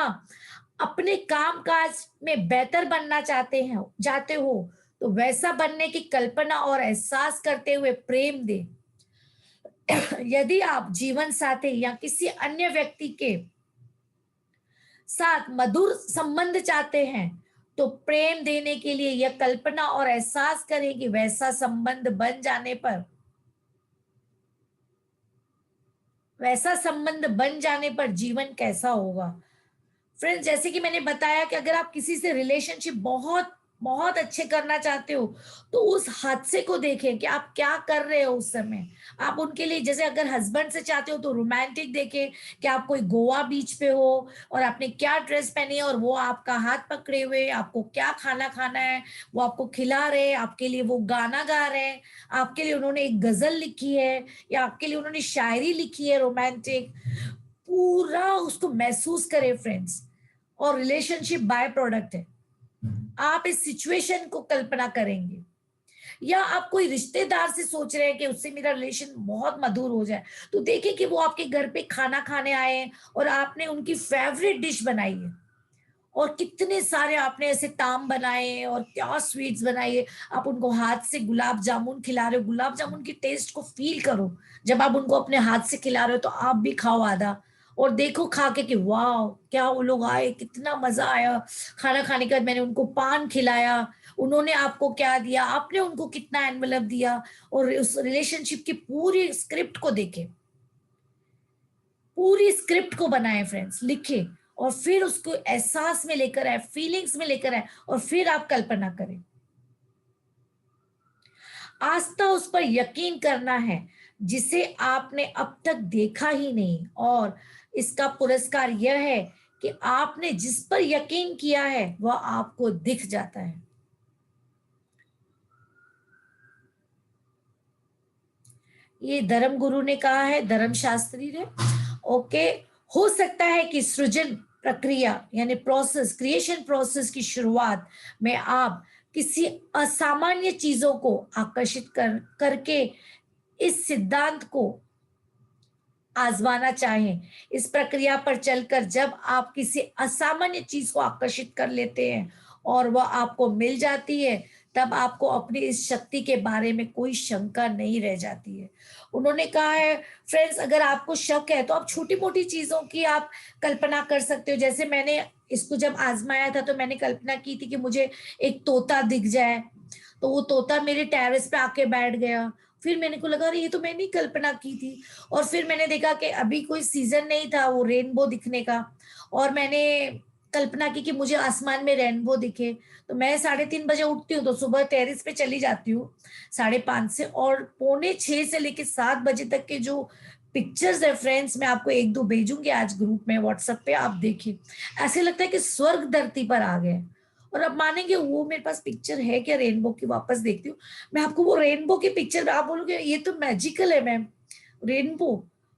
अपने कामकाज में बेहतर बनना चाहते हो तो वैसा बनने की कल्पना और एहसास करते हुए प्रेम दे। यदि आप जीवन साथी या किसी अन्य व्यक्ति के साथ मधुर संबंध चाहते हैं तो प्रेम देने के लिए यह कल्पना और एहसास करें कि वैसा संबंध बन जाने पर जीवन कैसा होगा। फ्रेंड्स, जैसे कि मैंने बताया कि अगर आप किसी से रिलेशनशिप बहुत बहुत अच्छे करना चाहते हो तो उस हादसे को देखें कि आप क्या कर रहे हो उस समय। आप उनके लिए, जैसे अगर हस्बैंड से चाहते हो तो रोमांटिक देखें कि आप कोई गोवा बीच पे हो और आपने क्या ड्रेस पहनी है और वो आपका हाथ पकड़े हुए आपको क्या खाना खाना है वो आपको खिला रहे हैं, आपके लिए वो गाना गा रहे हैं, आपके लिए उन्होंने एक गजल लिखी है या आपके लिए उन्होंने शायरी लिखी है रोमांटिक। पूरा उसको महसूस करें फ्रेंड्स। और रिलेशनशिप बाय प्रोडक्ट है। आप इस सिचुएशन को कल्पना करेंगे या आप कोई रिश्तेदार से सोच रहे हैं कि उससे मेरा रिलेशन बहुत मधुर हो जाए तो देखिए कि वो आपके घर पे खाना खाने आए हैं और आपने उनकी फेवरेट डिश बनाई है और कितने सारे आपने ऐसे ताम बनाए और क्या स्वीट्स बनाई है। आप उनको हाथ से गुलाब जामुन खिला रहे हो, गुलाब जामुन की टेस्ट को फील करो। जब आप उनको अपने हाथ से खिला रहे हो तो आप भी खाओ आधा और देखो खा के कि वाह क्या वो लोग आए, कितना मजा आया। खाना खाने के बाद मैंने उनको पान खिलाया उन्होंने आपको क्या दिया, आपने उनको कितना एनवेलप दिया, और उस रिलेशनशिप की पूरी स्क्रिप्ट को देखें, पूरी स्क्रिप्ट को बनाए फ्रेंड्स, लिखे, और फिर उसको एहसास में लेकर आए, फीलिंग्स में लेकर आए, और फिर आप कल्पना करें। आस्था उस पर यकीन करना है जिसे आपने अब तक देखा ही नहीं, और इसका पुरस्कार यह है कि आपने जिस पर यकीन किया है वह आपको दिख जाता है। ये धर्म गुरु ने कहा है, धर्म शास्त्री ने। ओके, हो सकता है कि सृजन प्रक्रिया यानी प्रोसेस, क्रिएशन प्रोसेस की शुरुआत में आप किसी असामान्य चीजों को आकर्षित करके इस सिद्धांत को आजमाना चाहें। इस प्रक्रिया पर चलकर जब आप किसी असामान्य चीज को आकर्षित कर लेते हैं और वह आपको मिल जाती है, तब आपको अपनी इस शक्ति के बारे में कोई शंका नहीं रह जाती है। उन्होंने कहा है फ्रेंड्स, अगर आपको शक है तो आप छोटी मोटी चीजों की आप कल्पना कर सकते हो। जैसे मैंने इसको जब आजमाया था तो मैंने कल्पना की थी कि मुझे एक तोता दिख जाए, तो वो तोता मेरे टेरेस पे आके बैठ गया। फिर मैंने को लगा ये तो मैंने कल्पना की थी, और फिर मैंने देखा कि अभी कोई सीजन नहीं था वो रेनबो दिखने का, और मैंने कल्पना की कि मुझे आसमान में रेनबो दिखे। तो मैं 3:30 बजे उठती हूँ, तो सुबह टेरिस पे चली जाती हूँ 5:30 से, और 5:45 से लेके 7 बजे तक के जो पिक्चर्स है फ्रेंड्स, मैं आपको 1-2 भेजूंगी आज ग्रुप में व्हाट्सएप पे, आप देखिए। ऐसे लगता है कि स्वर्ग धरती पर आ गए। और अब मानेंगे वो मेरे पास पिक्चर है क्या रेनबो की, वापस देखती हूँ मैं आपको वो रेनबो की पिक्चर, आप बोलोगे ये तो मैजिकल है मैम। रेनबो,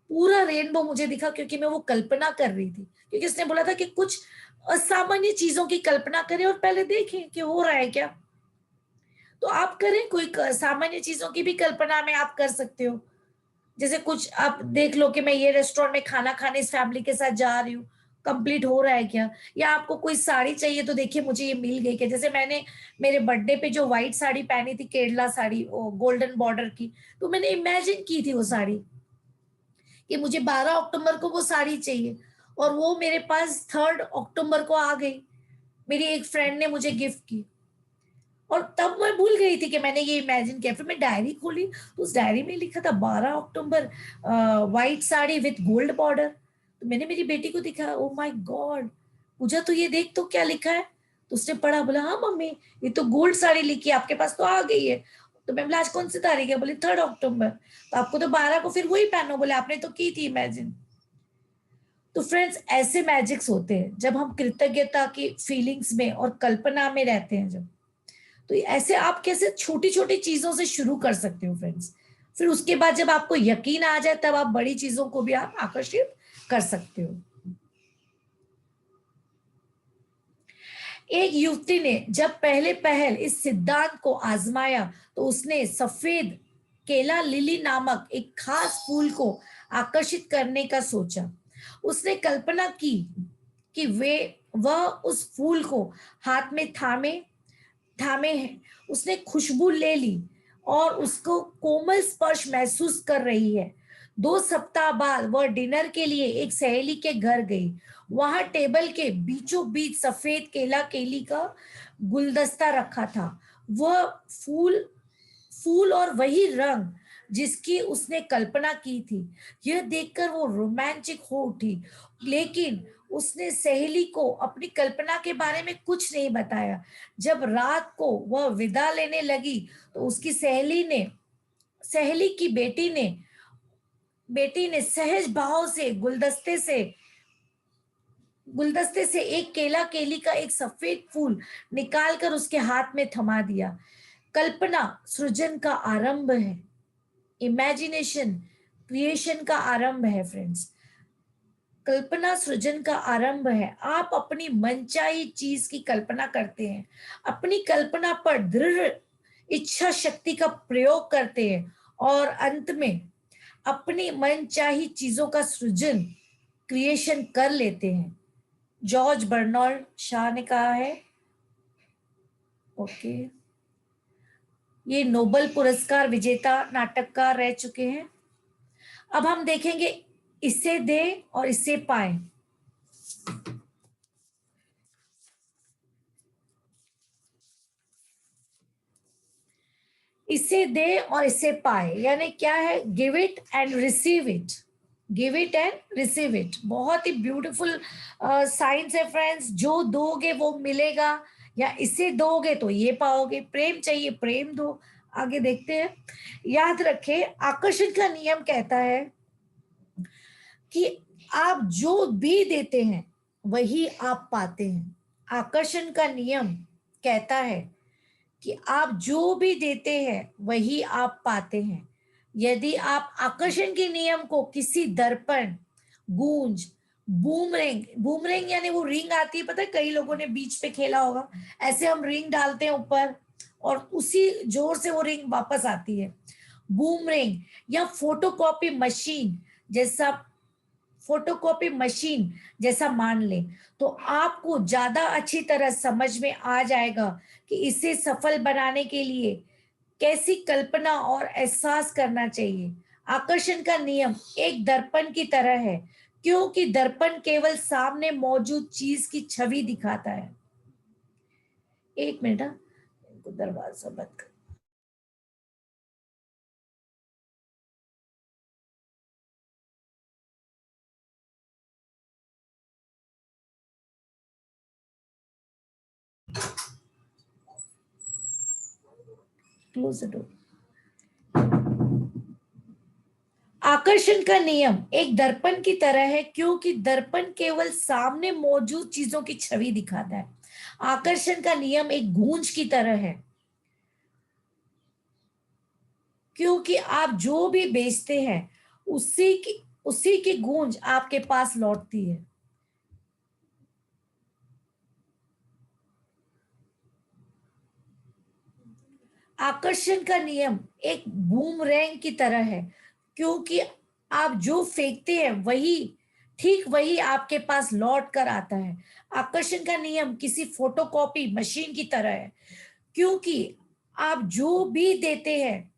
पूरा रेनबो मुझे दिखा, क्योंकि मैं वो कल्पना कर रही थी, क्योंकि उसने बोला था कि कुछ असामान्य चीजों की कल्पना करें और पहले देखें कि हो रहा है क्या। तो आप करें, कोई सामान्य चीजों की भी कल्पना में आप कर सकते हो। जैसे कुछ आप देख लो कि मैं ये रेस्टोरेंट में खाना खाने इस फैमिली के साथ जा रही हूँ, कंप्लीट हो रहा है क्या। या आपको कोई साड़ी चाहिए तो देखिए मुझे ये मिल गई क्या। जैसे मैंने मेरे बर्थडे पे जो व्हाइट साड़ी पहनी थी, केरला साड़ी, गोल्डन बॉर्डर की, तो मैंने इमेजिन की थी वो साड़ी कि मुझे 12 अक्टूबर को वो साड़ी चाहिए, और वो मेरे पास 3 अक्टूबर को आ गई। मेरी एक फ्रेंड ने मुझे गिफ्ट की, और तब मैं भूल गई थी कि मैंने ये इमेजिन किया। फिर मैं डायरी खोली तो उस डायरी में लिखा था 12 October, white sari with gold border. तो मैंने मेरी बेटी को दिखा, ओ माय गॉड पूजा, तो ये देख तो क्या लिखा है। तो उसने पढ़ा, बोला हाँ मम्मी ये तो गोल्ड साड़ी लिखी है, आपके पास तो आ गई है। तो मैं बोला आज कौन सी तारीख है, बोले 3 अक्टूबर। तो आपको तो 12 को फिर वही पहनो, बोले आपने तो की थी इमेजिन। तो फ्रेंड्स, ऐसे मैजिक्स होते हैं जब हम कृतज्ञता की फीलिंग्स में और कल्पना में रहते हैं। जब तो ऐसे आप कैसे छोटी छोटी चीजों से शुरू कर सकते हो फ्रेंड्स, फिर उसके बाद जब आपको यकीन आ जाए तब आप बड़ी चीजों को भी आप आकर्षित कर सकते हो। एक युवती ने जब पहले पहल इस सिद्धांत को आजमाया तो उसने सफेद केला लिली नामक एक खास फूल को आकर्षित करने का सोचा। उसने कल्पना की कि वह उस फूल को हाथ में थामे थामे हैं। उसने खुशबू ले ली और उसको कोमल स्पर्श महसूस कर रही है। 2 सप्ताह बाद वह डिनर के लिए एक सहेली के घर गई। वहां टेबल के बीचों बीच सफेद केला केली का गुलदस्ता रखा था। वह फूल फूल और वही रंग जिसकी उसने कल्पना की थी। यह देखकर वो रोमांचिक हो उठी, लेकिन उसने सहेली को अपनी कल्पना के बारे में कुछ नहीं बताया। जब रात को वह विदा लेने लगी तो उसकी सहेली की बेटी ने सहज भाव से गुलदस्ते से एक केला केली का एक सफेद फूल निकालकर उसके हाथ में थमा दिया। कल्पना सृजन का आरंभ है। इमेजिनेशन क्रिएशन का आरंभ है फ्रेंड्स। कल्पना सृजन का आरंभ है। आप अपनी मनचाही चीज की कल्पना करते हैं, अपनी कल्पना पर दृढ़ इच्छा शक्ति का प्रयोग करते हैं, और अंत में अपनी मनचाही चीजों का सृजन क्रिएशन कर लेते हैं। जॉर्ज बर्नार्ड शॉ ने कहा है। ओके, ये नोबेल पुरस्कार विजेता नाटककार रह चुके हैं। अब हम देखेंगे इसे दे और इसे पाए। इसे दे और इसे पाए, यानी क्या है, give it and receive it, give it and receive it. बहुत ही ब्यूटीफुल साइंस है फ्रेंड्स। जो दोगे वो मिलेगा, या इसे दोगे तो ये पाओगे। प्रेम चाहिए, प्रेम दो। आगे देखते हैं। याद रखें, आकर्षण का नियम कहता है कि आप जो भी देते हैं वही आप पाते हैं। आकर्षण का नियम कहता है कि आप जो भी देते हैं वही आप पाते हैं। यदि आप आकर्षण के नियम को किसी दर्पण, गूंज, बूमरेंग, बूमरेंग यानी वो रिंग आती है, पता है कई लोगों ने बीच पे खेला होगा, ऐसे हम रिंग डालते हैं ऊपर और उसी जोर से वो रिंग वापस आती है। बूमरेंग या फोटोकॉपी मशीन जैसा, फोटोकॉपी मशीन जैसा मान लें, तो आपको ज्यादा अच्छी तरह समझ में आ जाएगा कि इसे सफल बनाने के लिए कैसी कल्पना और एहसास करना चाहिए। आकर्षण का नियम एक दर्पण की तरह है, क्योंकि दर्पण केवल सामने मौजूद चीज की छवि दिखाता है। एक मिनट, इनको दरवाजा बंद कर। Close the door. आकर्षण का नियम एक दर्पण की तरह है, क्योंकि दर्पण केवल सामने मौजूद चीजों की छवि दिखाता है। आकर्षण का नियम एक गूंज की तरह है, क्योंकि आप जो भी बेचते हैं उसी की गूंज आपके पास लौटती है। आकर्षण का नियम एक बूमरैंग की तरह है, क्योंकि आप जो फेंकते हैं ठीक वही आपके पास लौट कर आता है। आकर्षण का नियम किसी फोटोकॉपी मशीन की तरह है, क्योंकि आप जो भी देते हैं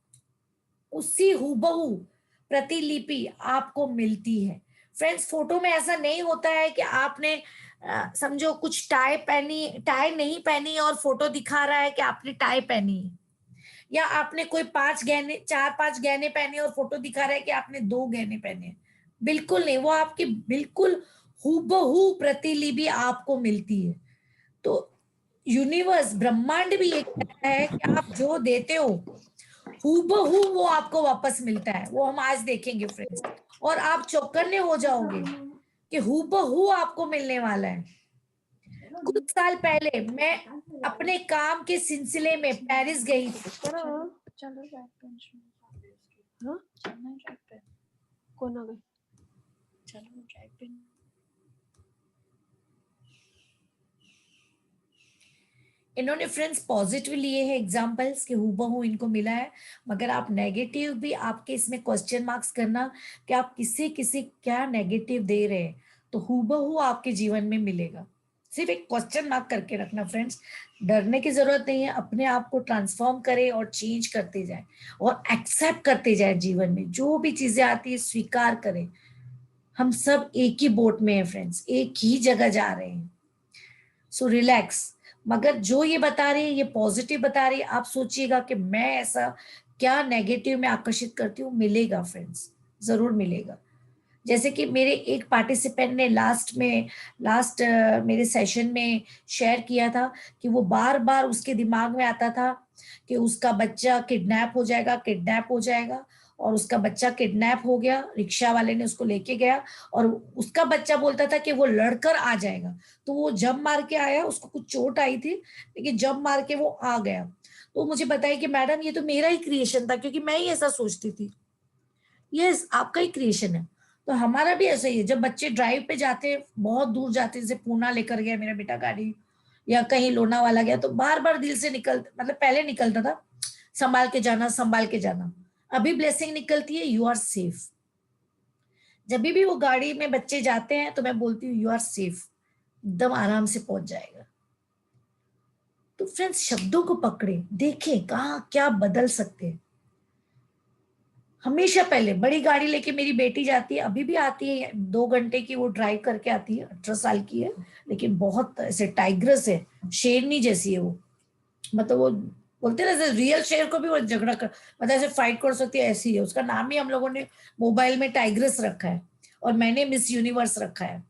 उसी हूबहू प्रतिलिपि आपको मिलती है। फ्रेंड्स, फोटो में ऐसा नहीं होता है कि आपने समझो कुछ टाई नहीं पहनी और फोटो दिखा रहा है कि आपने टाई पहनी है, या आपने कोई 4-5 गहने पहने और फोटो दिखा रहा है कि आपने 2 गहने पहने। बिल्कुल नहीं, वो आपकी बिल्कुल हूबहू प्रतिलिपि आपको मिलती है। तो यूनिवर्स, ब्रह्मांड भी ये कहता है कि आप जो देते हो हूबहू वो आपको वापस मिलता है। वो हम आज देखेंगे फ्रेंड्स, और आप चौकन्ने हो जाओगे कि हूबहू आपको मिलने वाला है। कुछ साल पहले मैं अपने काम के सिलसिले में पेरिस गई थी। कौन आ गए? इन्होंने फ्रेंड्स पॉजिटिव लिए हैं एग्जांपल्स कि हूबहू इनको मिला है, मगर आप नेगेटिव भी आपके इसमें क्वेश्चन मार्क्स करना कि आप किसी क्या नेगेटिव दे रहे हैं, तो हूबहू आपके जीवन में मिलेगा। सिर्फ एक क्वेश्चन मार्क करके रखना फ्रेंड्स। डरने की जरूरत नहीं है, अपने आप को ट्रांसफॉर्म करें और चेंज करते जाए और एक्सेप्ट करते जाए। जीवन में जो भी चीजें आती है स्वीकार करें। हम सब एक ही बोट में हैं फ्रेंड्स, एक ही जगह जा रहे हैं। So relax. मगर जो ये बता रही है ये पॉजिटिव बता रही है, आप सोचिएगा कि मैं ऐसा क्या नेगेटिव में आकर्षित करती हूँ। मिलेगा फ्रेंड्स, जरूर मिलेगा। जैसे कि मेरे एक पार्टिसिपेंट ने लास्ट मेरे सेशन में शेयर किया था कि वो बार बार उसके दिमाग में आता था कि उसका बच्चा किडनैप हो जाएगा, और उसका बच्चा किडनैप हो गया। रिक्शा वाले ने उसको लेके गया और उसका बच्चा बोलता था कि वो लड़कर आ जाएगा, तो वो जंप मार के आया। उसको कुछ चोट आई थी लेकिन जंप मार के वो आ गया। तो मुझे बताया कि मैडम ये तो मेरा ही क्रिएशन था, क्योंकि मैं ही ऐसा सोचती थी। यस, आपका ही क्रिएशन है। तो हमारा भी ऐसा ही है। जब बच्चे ड्राइव पे जाते हैं, बहुत दूर जाते हैं, जैसे पूना लेकर गया मेरा बेटा गाड़ी, या कहीं लोनावाला गया, तो बार बार दिल से मतलब पहले निकलता था संभाल के जाना, संभाल के जाना। अभी ब्लेसिंग निकलती है, यू आर सेफ। जब भी वो गाड़ी में बच्चे जाते हैं तो मैं बोलती हूँ यू आर सेफ, एकदम आराम से पहुंच जाएगा। तो फ्रेंड्स, शब्दों को पकड़े, देखें कहाँ क्या बदल सकते हैं। हमेशा पहले बड़ी गाड़ी लेके मेरी बेटी जाती है, अभी भी आती है, 2 घंटे की वो ड्राइव करके आती है। 18 साल की है, लेकिन बहुत ऐसे टाइग्रस है, शेरनी जैसी है वो। मतलब वो बोलते हैं ना, रियल शेर को भी वो झगड़ा कर, मतलब ऐसे फाइट कर सकती है, ऐसी है। उसका नाम ही हम लोगों ने मोबाइल में टाइग्रेस रखा है, और मैंने मिस यूनिवर्स रखा है,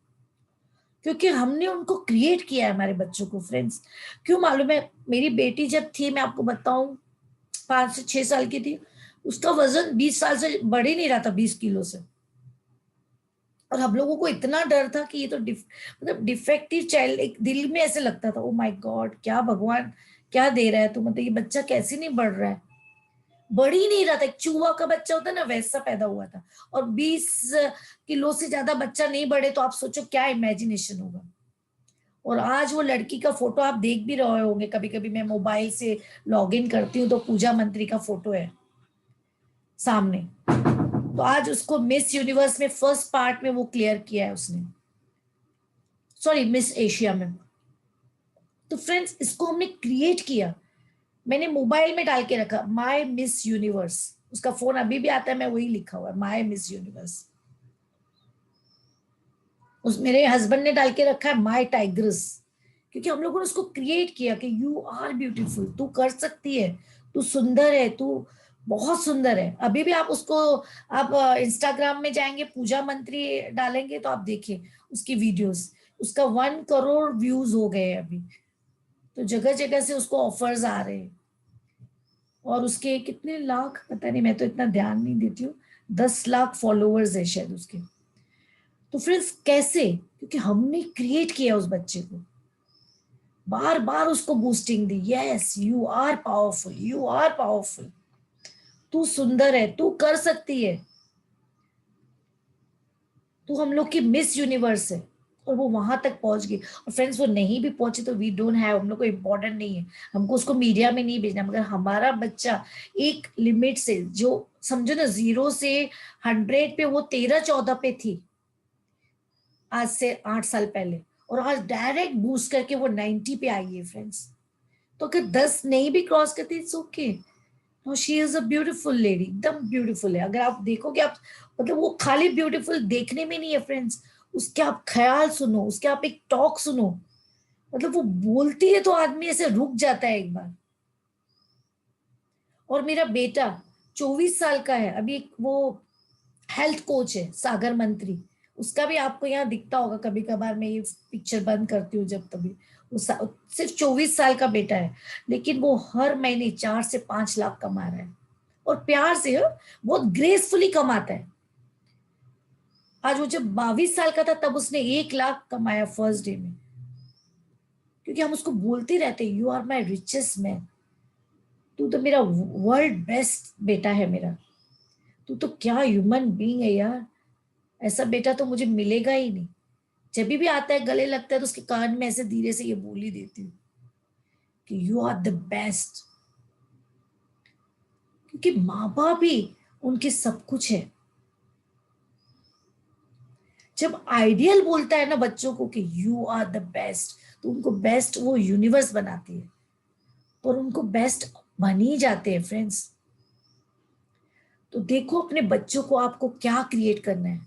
क्योंकि हमने उनको क्रिएट किया है हमारे बच्चों को। फ्रेंड्स, क्यों मालूम है, मेरी बेटी जब थी, मैं आपको बताऊं, 5 से 6 साल की थी, उसका वजन 20 साल से बढ़ ही नहीं रहा था, 20 किलो से। और हम लोगों को इतना डर था कि ये तो मतलब डिफेक्टिव चाइल्ड, एक दिल में ऐसे लगता था, ओ माय गॉड, क्या भगवान क्या दे रहा है, तो मतलब ये बच्चा कैसे नहीं बढ़ रहा है, बढ़ ही नहीं रहा था। एक चूहा का बच्चा होता है ना, वैसा पैदा हुआ था। और 20 किलो से ज्यादा बच्चा नहीं बढ़े तो आप सोचो क्या इमेजिनेशन होगा। और आज वो लड़की का फोटो आप देख भी रहे होंगे, कभी कभी मैं मोबाइल से लॉग इन करती हूँ तो पूजा मंत्री का फोटो है सामने। तो आज उसको मिस यूनिवर्स में फर्स्ट पार्ट में वो क्लियर किया है उसने, सॉरी मिस एशिया में। तो फ्रेंड्स, इसको हमने क्रिएट किया, मैंने मोबाइल में डाल के रखा माय मिस यूनिवर्स, उसका फोन अभी भी आता है, मैं वही लिखा हुआ है माय मिस यूनिवर्स। उस मेरे हस्बैंड ने डाल के रखा है माय टाइग्रेस, क्योंकि हम लोगों ने उसको क्रिएट किया कि यू आर ब्यूटीफुल, तू कर सकती है, तू सुंदर है, तू बहुत सुंदर है। अभी भी आप उसको, आप इंस्टाग्राम में जाएंगे, पूजा मंत्री डालेंगे तो आप देखिए उसकी वीडियोस, उसका 1 करोड़ व्यूज हो गए अभी। तो जगह जगह से उसको ऑफर्स आ रहे हैं, और उसके कितने लाख पता नहीं, मैं तो इतना ध्यान नहीं देती हूँ, 10 लाख फॉलोअर्स है शायद उसके। तो फ्रेंड्स, कैसे, क्योंकि हमने क्रिएट किया उस बच्चे को, बार बार उसको बूस्टिंग दी, yes you are powerful, you are powerful, तू सुंदर है, तू कर सकती है, तू हम लोग की मिस यूनिवर्स है। और वो वहां तक पहुंच गई। और फ्रेंड्स, वो नहीं भी पहुंचे तो वी डोंट हैव, हम लोग को इम्पोर्टेंट नहीं है, हमको उसको मीडिया में नहीं भेजना, मगर हमारा बच्चा एक लिमिट से, जो समझो ना 0 से 100 पे वो 13-14 पे थी आज से 8 साल पहले, और आज डायरेक्ट बूस्ट करके वो 90 पे आई है फ्रेंड्स। तो अगर 10 नहीं भी क्रॉस करती, it's okay, no she is a beautiful lady, एकदम ब्यूटीफुल है। अगर आप देखोगे, आप मतलब वो खाली ब्यूटीफुल देखने में नहीं है फ्रेंड्स, उसके आप ख्याल सुनो, उसके आप एक टॉक सुनो, मतलब वो बोलती है तो आदमी ऐसे रुक जाता है एक बार। और मेरा बेटा 24 साल का है अभी, वो हेल्थ कोच है, सागर मंत्री, उसका भी आपको यहाँ दिखता होगा कभी कभार, मैं ये पिक्चर बंद करती हूँ जब तभी। वो सिर्फ 24 साल का बेटा है, लेकिन वो हर महीने 4 से 5 लाख कमा रहा है, और प्यार से, बहुत ग्रेसफुली कमाता है। आज वो जब 22 साल का था तब उसने 1 लाख कमाया फर्स्ट डे में, क्योंकि हम उसको बोलते रहते, you are my richest man, तू तो मेरा वर्ल्ड बेस्ट बेटा है मेरा, तू तो क्या ह्यूमन बीइंग है यार, ऐसा बेटा तो मुझे मिलेगा ही नहीं। जब भी आता है, गले लगता है, तो उसके कान में ऐसे धीरे से ये बोल ही देती हूँ कि यू आर द बेस्ट, क्योंकि माँ बाप ही उनके सब कुछ है। जब आइडियल बोलता है ना बच्चों को कि यू आर द बेस्ट, तो उनको बेस्ट वो यूनिवर्स बनाती है, और उनको बेस्ट बन ही जाते हैं फ्रेंड्स। तो देखो अपने बच्चों को आपको क्या क्रिएट करना है,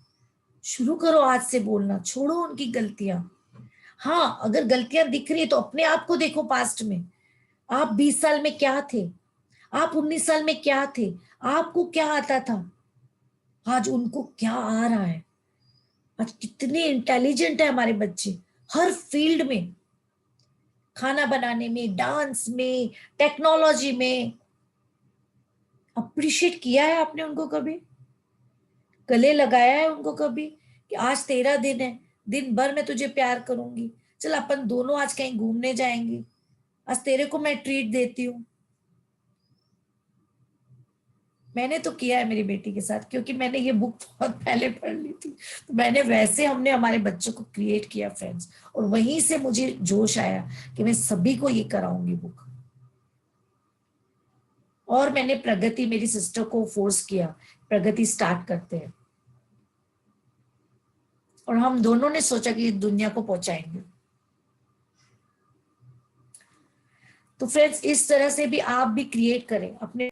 शुरू करो आज से बोलना, छोड़ो उनकी गलतियां। हाँ, अगर गलतियां दिख रही है तो अपने आप को देखो, पास्ट में आप 20 साल में क्या थे, आप 19 साल में क्या थे, आपको क्या आता था, आज उनको क्या आ रहा है। आज कितने इंटेलिजेंट है हमारे बच्चे, हर फील्ड में, खाना बनाने में, डांस में, टेक्नोलॉजी में। अप्रिशिएट किया है आपने उनको कभी, गले लगाया है उनको कभी, कि आज तेरा दिन है, दिन भर मैं तुझे प्यार करूंगी, चल अपन दोनों आज कहीं घूमने जाएंगे, आज तेरे को मैं ट्रीट देती हूँ। मैंने तो किया है मेरी बेटी के साथ, क्योंकि मैंने ये बुक बहुत पहले पढ़ ली थी, तो मैंने वैसे हमने हमारे बच्चों को क्रिएट किया फ्रेंड्स, और वहीं से मुझे जोश आया कि मैं सभी को ये कराऊंगी बुक। और मैंने प्रगति, मेरी सिस्टर को फोर्स किया, प्रगति स्टार्ट करते हैं, और हम दोनों ने सोचा कि दुनिया को पहुंचाएंगे। तो फ्रेंड्स, इस तरह से भी आप भी क्रिएट करें अपने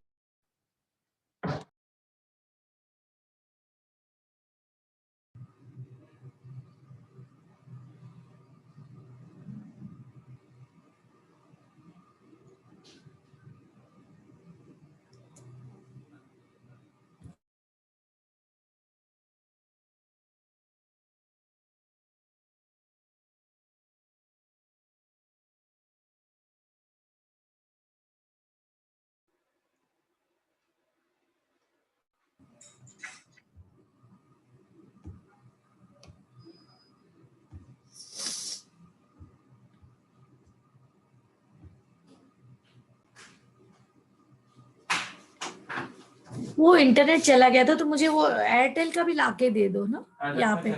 वो इंटरनेट चला गया था, तो मुझे वो एयरटेल का भी लाके दे दो ना यहाँ पे।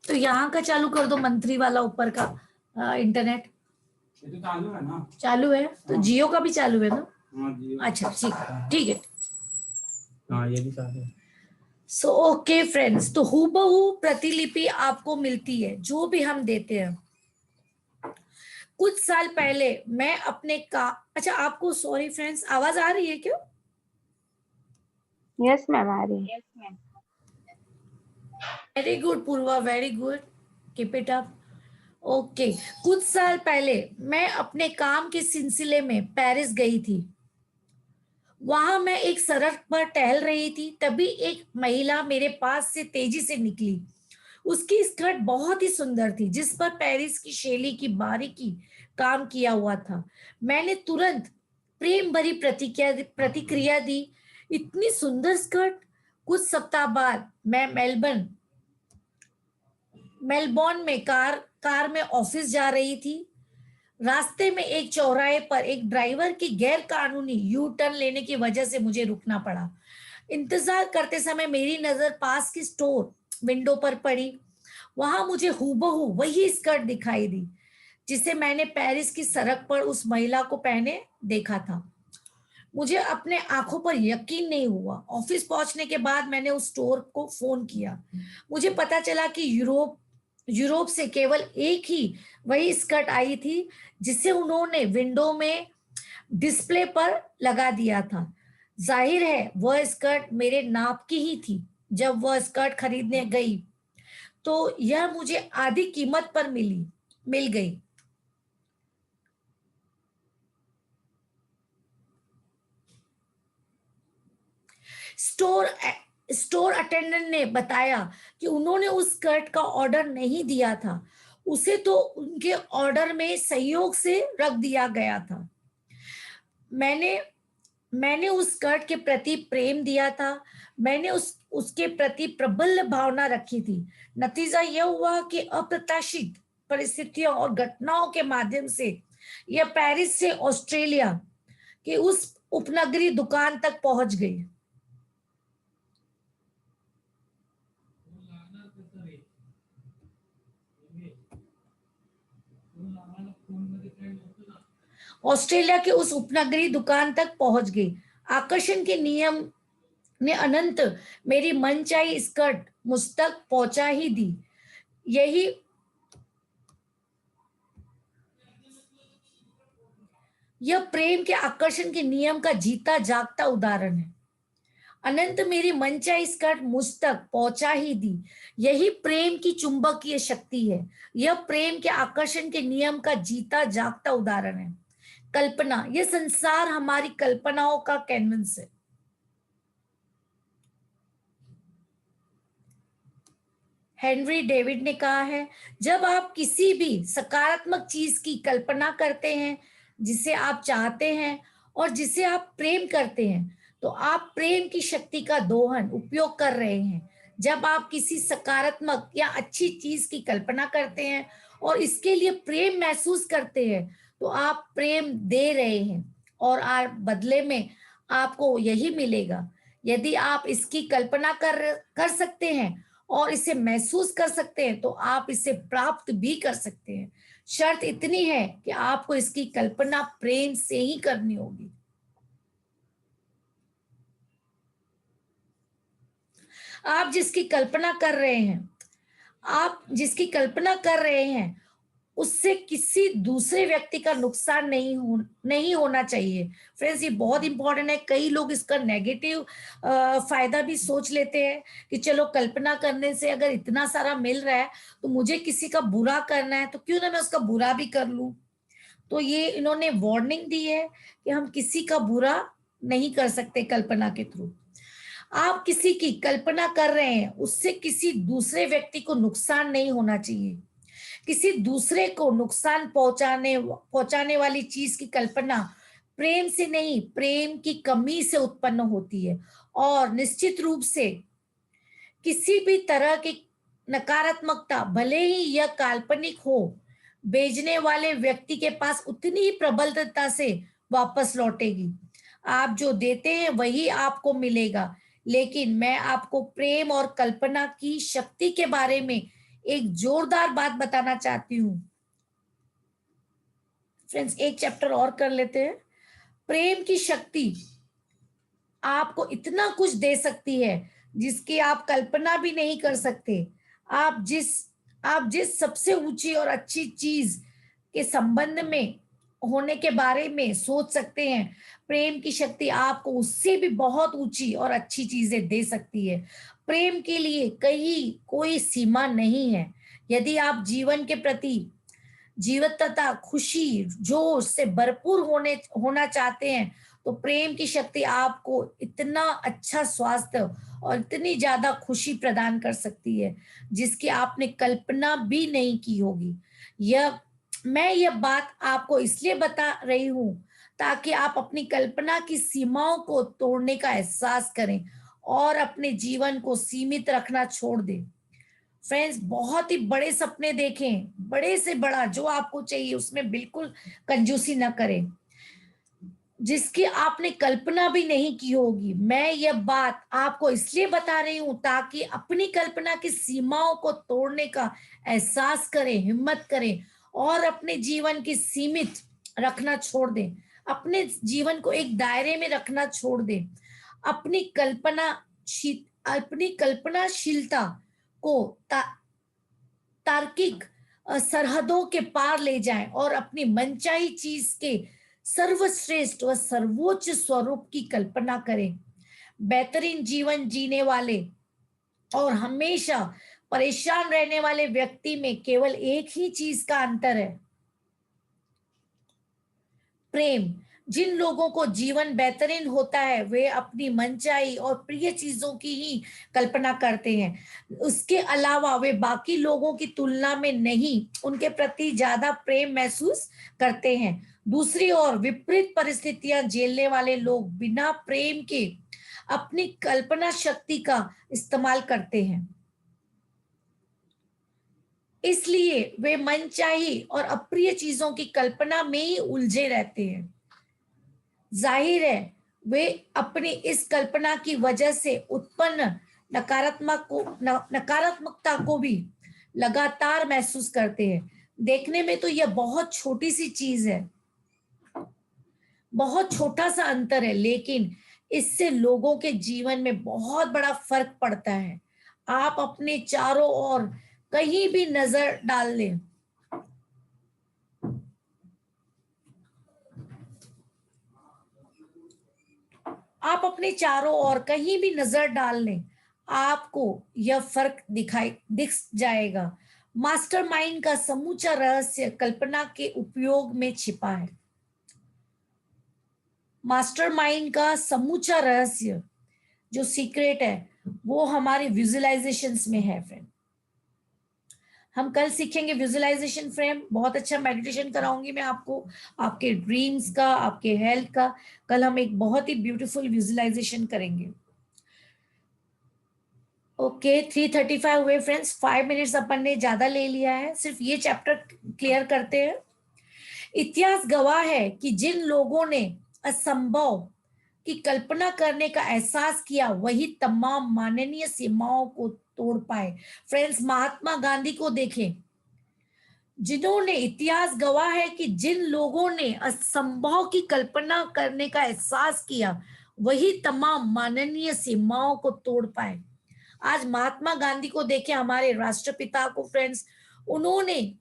तो यहाँ का चालू कर दो, मंत्री वाला ऊपर का इंटरनेट। ये तो चालू है ना? चालू है तो जियो का भी चालू है ना? जियो। अच्छा ठीक है। हाँ ये भी चालू है। सो ओके फ्रेंड्स, तो हूबहू प्रतिलिपि आपको मिलती है जो भी हम देते हैं। कुछ साल पहले मैं अपने का, अच्छा आपको, सॉरी फ्रेंड्स, आवाज आ रही है क्या? यस मैम, आ रही है। Very good Purva, very good, keep it up. Okay, कुछ साल पहले मैं अपने काम के सिलसिले में पेरिस गई थी। वहां मैं एक सड़क पर टहल रही थी, तभी एक महिला मेरे पास से तेजी से निकली। उसकी स्कर्ट बहुत ही सुंदर थी, जिस पर पेरिस की शैली की बारीकी काम किया हुआ था। मैंने तुरंत प्रेम भरी प्रतिक्रिया दी, इतनी सुंदर स्कर्ट। कुछ सप्ताह बाद मैं मेलबोर्न में कार में ऑफिस जा रही थी। रास्ते में एक चौराहे पर एक ड्राइवर की गैर कानूनी यू टर्न लेने की वजह से मुझे रुकना पड़ा। इंतजार करते समय मेरी नजर पास की स्टोर विंडो पर पड़ी। वहां मुझे हूबहू वही स्कर्ट दिखाई दी जिसे मैंने पेरिस की सड़क पर उस महिला को पहने देखा था। मुझे अपने आंखों पर यकीन नहीं हुआ। ऑफिस पहुंचने के बाद मैंने उस स्टोर को फोन किया। मुझे पता चला कि यूरोप से केवल एक ही वही स्कर्ट आई थी जिसे उन्होंने विंडो में डिस्प्ले पर लगा दिया था। जाहिर है वह स्कर्ट मेरे नाप की ही थी। जब वह स्कर्ट खरीदने गई तो यह मुझे आधी कीमत पर मिल गई। स्टोर अटेंडेंट ने बताया कि उन्होंने उस स्कर्ट का ऑर्डर नहीं दिया था, उसे तो उनके ऑर्डर में संयोग से रख दिया गया था। मैंने उस स्कर्ट के प्रति प्रेम दिया था। मैंने उसके प्रति प्रबल भावना रखी थी। नतीजा यह हुआ कि अप्रत्याशित परिस्थितियों और घटनाओं के माध्यम से यह पेरिस से ऑस्ट्रेलिया के उस उपनगरीय दुकान तक पहुंच गई। ऑस्ट्रेलिया के उस उपनगरीय दुकान तक पहुंच गई। आकर्षण के नियम ने अनंत मेरी मनचाही स्कर्ट मुझ तक पहुंचा ही दी। यह प्रेम के आकर्षण के नियम का जीता जागता उदाहरण है। अनंत मेरी मनचाही स्कर्ट मुझ तक पहुंचा ही दी, यही प्रेम की चुंबकीय शक्ति है। यह प्रेम के आकर्षण के नियम का जीता जागता उदाहरण है। कल्पना, यह संसार हमारी कल्पनाओं का कैनवस है। हेनरी डेविड ने कहा है, जब आप किसी भी सकारात्मक चीज की कल्पना करते हैं जिसे आप चाहते हैं और जिसे आप प्रेम करते हैं, तो आप प्रेम की शक्ति का दोहन उपयोग कर रहे हैं। जब आप किसी सकारात्मक या अच्छी चीज की कल्पना करते हैं और इसके लिए प्रेम महसूस करते हैं, तो आप प्रेम दे रहे हैं और आप बदले में आपको यही मिलेगा। यदि आप इसकी कल्पना कर सकते हैं और इसे महसूस कर सकते हैं, तो आप इसे प्राप्त भी कर सकते हैं। शर्त इतनी है कि आपको इसकी कल्पना प्रेम से ही करनी होगी। आप जिसकी कल्पना कर रहे हैं उससे किसी दूसरे व्यक्ति का नुकसान नहीं होना चाहिए। फ्रेंड्स, ये बहुत इंपॉर्टेंट है। कई लोग इसका नेगेटिव फायदा भी सोच लेते हैं कि चलो कल्पना करने से अगर इतना सारा मिल रहा है तो मुझे किसी का बुरा करना है, तो क्यों ना मैं उसका बुरा भी कर लूं। तो ये इन्होंने वार्निंग दी है कि हम किसी का बुरा नहीं कर सकते कल्पना के थ्रू। आप किसी की कल्पना कर रहे हैं, उससे किसी दूसरे व्यक्ति को नुकसान नहीं होना चाहिए। किसी दूसरे को नुकसान पहुंचाने वाली चीज की कल्पना प्रेम से नहीं, प्रेम की कमी से उत्पन्न होती है। और निश्चित रूप से किसी भी तरह की नकारात्मकता, भले ही यह काल्पनिक हो, भेजने वाले व्यक्ति के पास उतनी ही प्रबलता से वापस लौटेगी। आप जो देते हैं वही आपको मिलेगा। लेकिन मैं आपको प्रेम और कल्पना की शक्ति के बारे में एक जोरदार बात बताना चाहती हूँ। फ्रेंड्स, एक चैप्टर और कर लेते हैं। प्रेम की शक्ति आपको इतना कुछ दे सकती है जिसकी आप कल्पना भी नहीं कर सकते। आप जिस सबसे ऊंची और अच्छी चीज के संबंध में होने के बारे में सोच सकते हैं, प्रेम की शक्ति आपको उससे भी बहुत ऊंची और अच्छी चीजें दे सकती है। प्रेम के लिए कहीं कोई सीमा नहीं है। यदि आप जीवन के प्रति जीवंतता, खुशी, जोश से भरपूर होना चाहते हैं तो प्रेम की शक्ति आपको इतना अच्छा स्वास्थ्य और इतनी ज्यादा खुशी प्रदान कर सकती है जिसकी आपने कल्पना भी नहीं की होगी। मैं यह बात आपको इसलिए बता रही हूं ताकि आप अपनी कल्पना की सीमाओं को तोड़ने का एहसास करें और अपने जीवन को सीमित रखना छोड़ दें। फ्रेंड्स, बहुत ही बड़े सपने देखें, बड़े से बड़ा जो आपको चाहिए उसमें बिल्कुल कंजूसी ना करें जिसकी आपने कल्पना भी नहीं की होगी। मैं यह बात आपको इसलिए बता रही हूं ताकि अपनी कल्पना की सीमाओं को तोड़ने का एहसास करें, हिम्मत करें और अपने जीवन की सीमित रखना छोड़ दें। अपने जीवन को एक दायरे में रखना छोड़ दें। अपनी कल्पनाशीलता को तार्किक सरहदों के पार ले जाएं और अपनी मनचाही चीज के सर्वश्रेष्ठ व सर्वोच्च स्वरूप की कल्पना करें। बेहतरीन जीवन जीने वाले और हमेशा परेशान रहने वाले व्यक्ति में केवल एक ही चीज का अंतर है, प्रेम। जिन लोगों को जीवन बेहतरीन होता है वे अपनी मनचाही और प्रिय चीजों की ही कल्पना करते हैं। उसके अलावा वे बाकी लोगों की तुलना में नहीं उनके प्रति ज्यादा प्रेम महसूस करते हैं। दूसरी ओर विपरीत परिस्थितियां झेलने वाले लोग बिना प्रेम के अपनी कल्पना शक्ति का इस्तेमाल करते हैं, इसलिए वे मनचाही और अप्रिय चीजों की कल्पना में ही उलझे रहते हैं। जाहिर है वे अपनी इस कल्पना की वजह से उत्पन्न नकारात्मकता को भी लगातार महसूस करते हैं। देखने में तो यह बहुत छोटी सी चीज है, बहुत छोटा सा अंतर है, लेकिन इससे लोगों के जीवन में बहुत बड़ा फर्क पड़ता है। आप अपने चारों ओर कहीं भी नजर डाल लें, आप अपने चारों ओर कहीं भी नजर डाल लें, आपको यह फर्क दिख जाएगा। मास्टरमाइंड का समूचा रहस्य कल्पना के उपयोग में छिपा है। मास्टरमाइंड का समूचा रहस्य जो सीक्रेट है वो हमारे विजुअलाइजेशंस में है। फ्रेंड, हम कल सीखेंगे विजुअलाइजेशन फ्रेम। बहुत अच्छा मेडिटेशन कराऊंगी मैं आपको, आपके ड्रीम्स का, आपके हेल्थ का। कल हम एक बहुत ही ब्यूटीफुल विजुअलाइजेशन करेंगे। ओके, 3:35 हुए फ्रेंड्स, 5 मिनट्स अपन ने ज्यादा ले लिया है। सिर्फ ये चैप्टर क्लियर करते हैं। इतिहास गवाह है कि जिन लोगों ने असंभव की कल्पना करने का एहसास किया वही तमाम माननीय सीमाओं को तोड़ पाए। फ्रेंड्स, महात्मा गांधी को देखें, जिन्होंने, इतिहास गवाह है कि जिन लोगों ने असंभव की कल्पना करने का एहसास किया वही तमाम माननीय सीमाओं को तोड़ पाए। आज महात्मा गांधी को देखें, हमारे राष्ट्रपिता को। फ्रेंड्स, उन्होंने,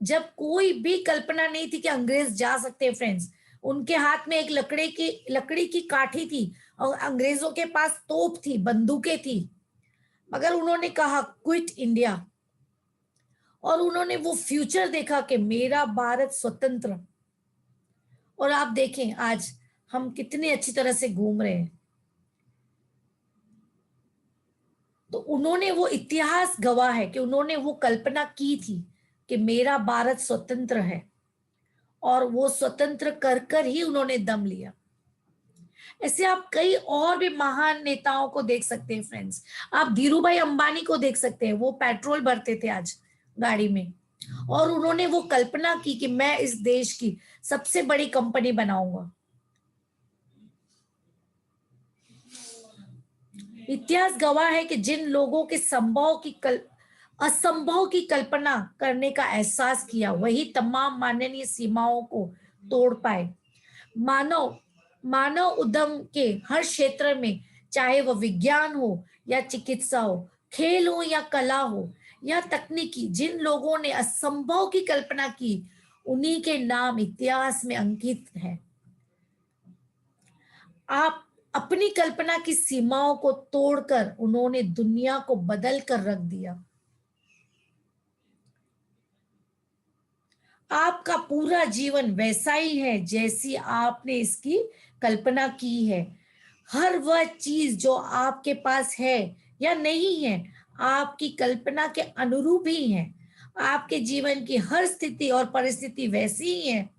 जब कोई भी कल्पना नहीं थी कि अंग्रेज जा सकते हैं, फ्रेंड्स, उनके हाथ में एक लकड़ी की काठी थी और अंग्रेजों के पास तोप थी, बंदूकें थी, मगर उन्होंने कहा क्विट इंडिया, और उन्होंने वो फ्यूचर देखा कि मेरा भारत स्वतंत्र। और आप देखें आज हम कितनी अच्छी तरह से घूम रहे हैं। तो उन्होंने, वो इतिहास गवाह है कि उन्होंने वो कल्पना की थी कि मेरा भारत स्वतंत्र है, और वो स्वतंत्र कर ही उन्होंने दम लिया। ऐसे आप कई और भी महान नेताओं को देख सकते हैं। फ्रेंड्स, आप धीरूभाई अंबानी को देख सकते हैं। वो पेट्रोल भरते थे आज गाड़ी में, और उन्होंने वो कल्पना की कि मैं इस देश की सबसे बड़ी कंपनी बनाऊंगा। इतिहास गवाह है कि जिन लोगों के असंभव की कल्पना करने का एहसास किया, वही तमाम माननीय सीमाओं को तोड़ पाए। मानव मानव उद्यम के हर क्षेत्र में, चाहे वह विज्ञान हो या चिकित्सा हो, खेल हो या कला हो या तकनीकी, जिन लोगों ने असंभव की कल्पना की, उन्हीं के नाम इतिहास में अंकित है। आप अपनी कल्पना की सीमाओं को तोड़कर उन्होंने दुनिया को बदल कर रख दिया। आपका पूरा जीवन वैसा ही है जैसी आपने इसकी कल्पना की है। हर वह चीज जो आपके पास है या नहीं है, आपकी कल्पना के अनुरूप ही है। आपके जीवन की हर स्थिति और परिस्थिति वैसी ही है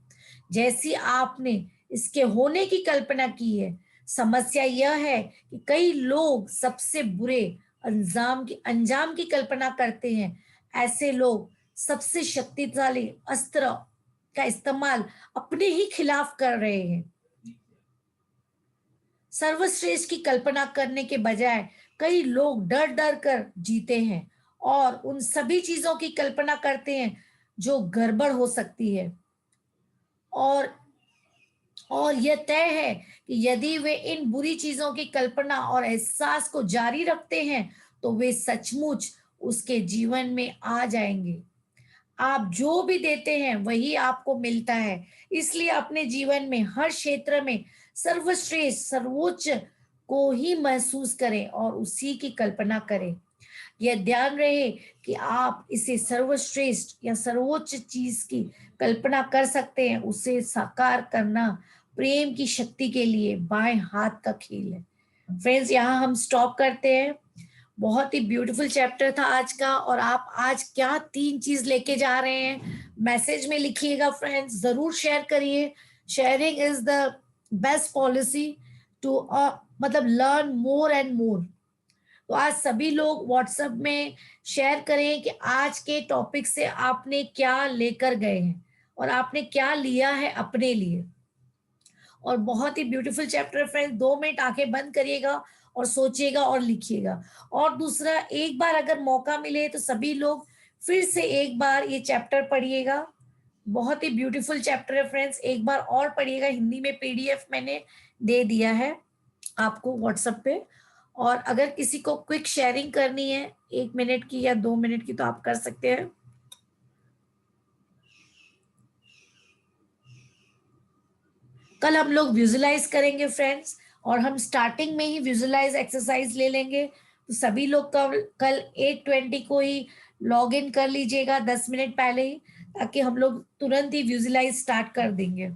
जैसी आपने इसके होने की कल्पना की है। समस्या यह है कि कई लोग सबसे बुरे अंजाम की कल्पना करते हैं। ऐसे लोग सबसे शक्तिशाली अस्त्र का इस्तेमाल अपने ही खिलाफ कर रहे हैं। सर्वश्रेष्ठ की कल्पना करने के बजाय कई लोग डर डर कर जीते हैं और उन सभी चीजों की कल्पना करते हैं जो गड़बड़ हो सकती है। और यह तय है कि यदि वे इन बुरी चीजों की कल्पना और एहसास को जारी रखते हैं तो वे सचमुच उसके जीवन में आ जाएंगे। आप जो भी देते हैं वही आपको मिलता है। इसलिए अपने जीवन में हर क्षेत्र में सर्वश्रेष्ठ, सर्वोच्च को ही महसूस करें और उसी की कल्पना करें। यह ध्यान रहे कि आप इसे सर्वश्रेष्ठ या सर्वोच्च चीज की कल्पना कर सकते हैं। उसे साकार करना प्रेम की शक्ति के लिए बाएं हाथ का खेल है। फ्रेंड्स, यहाँ हम स्टॉप करते हैं। बहुत ही ब्यूटीफुल चैप्टर था आज का। और आप आज क्या 3 चीज लेके जा रहे हैं, मैसेज में लिखिएगा फ्रेंड्स, जरूर शेयर करिए। Sharing is the best policy to मतलब लर्न मोर एंड मोर। तो आज सभी लोग व्हाट्सएप में शेयर करें कि आज के टॉपिक से आपने क्या लेकर गए हैं और आपने क्या लिया है अपने लिए। और बहुत ही ब्यूटीफुल चैप्टर फ्रेंड्स। 2 मिनट आंखें बंद करिएगा और सोचिएगा और लिखिएगा। और दूसरा, एक बार अगर मौका मिले तो सभी लोग फिर से एक बार ये चैप्टर पढ़िएगा। बहुत ही ब्यूटीफुल चैप्टर है फ्रेंड्स, एक बार और पढ़िएगा। हिंदी में PDF मैंने दे दिया है आपको व्हाट्सएप पे। और अगर किसी को क्विक शेयरिंग करनी है 1 मिनट की या 2 मिनट की तो आप कर सकते हैं। कल हम लोग विजुलाइज करेंगे फ्रेंड्स, और हम स्टार्टिंग में ही विजुलाइज एक्सरसाइज ले लेंगे। तो सभी लोग कल 8:20 को ही लॉग इन कर लीजिएगा, 10 मिनट पहले ही, ताकि हम लोग तुरंत ही विजुलाइज स्टार्ट कर देंगे।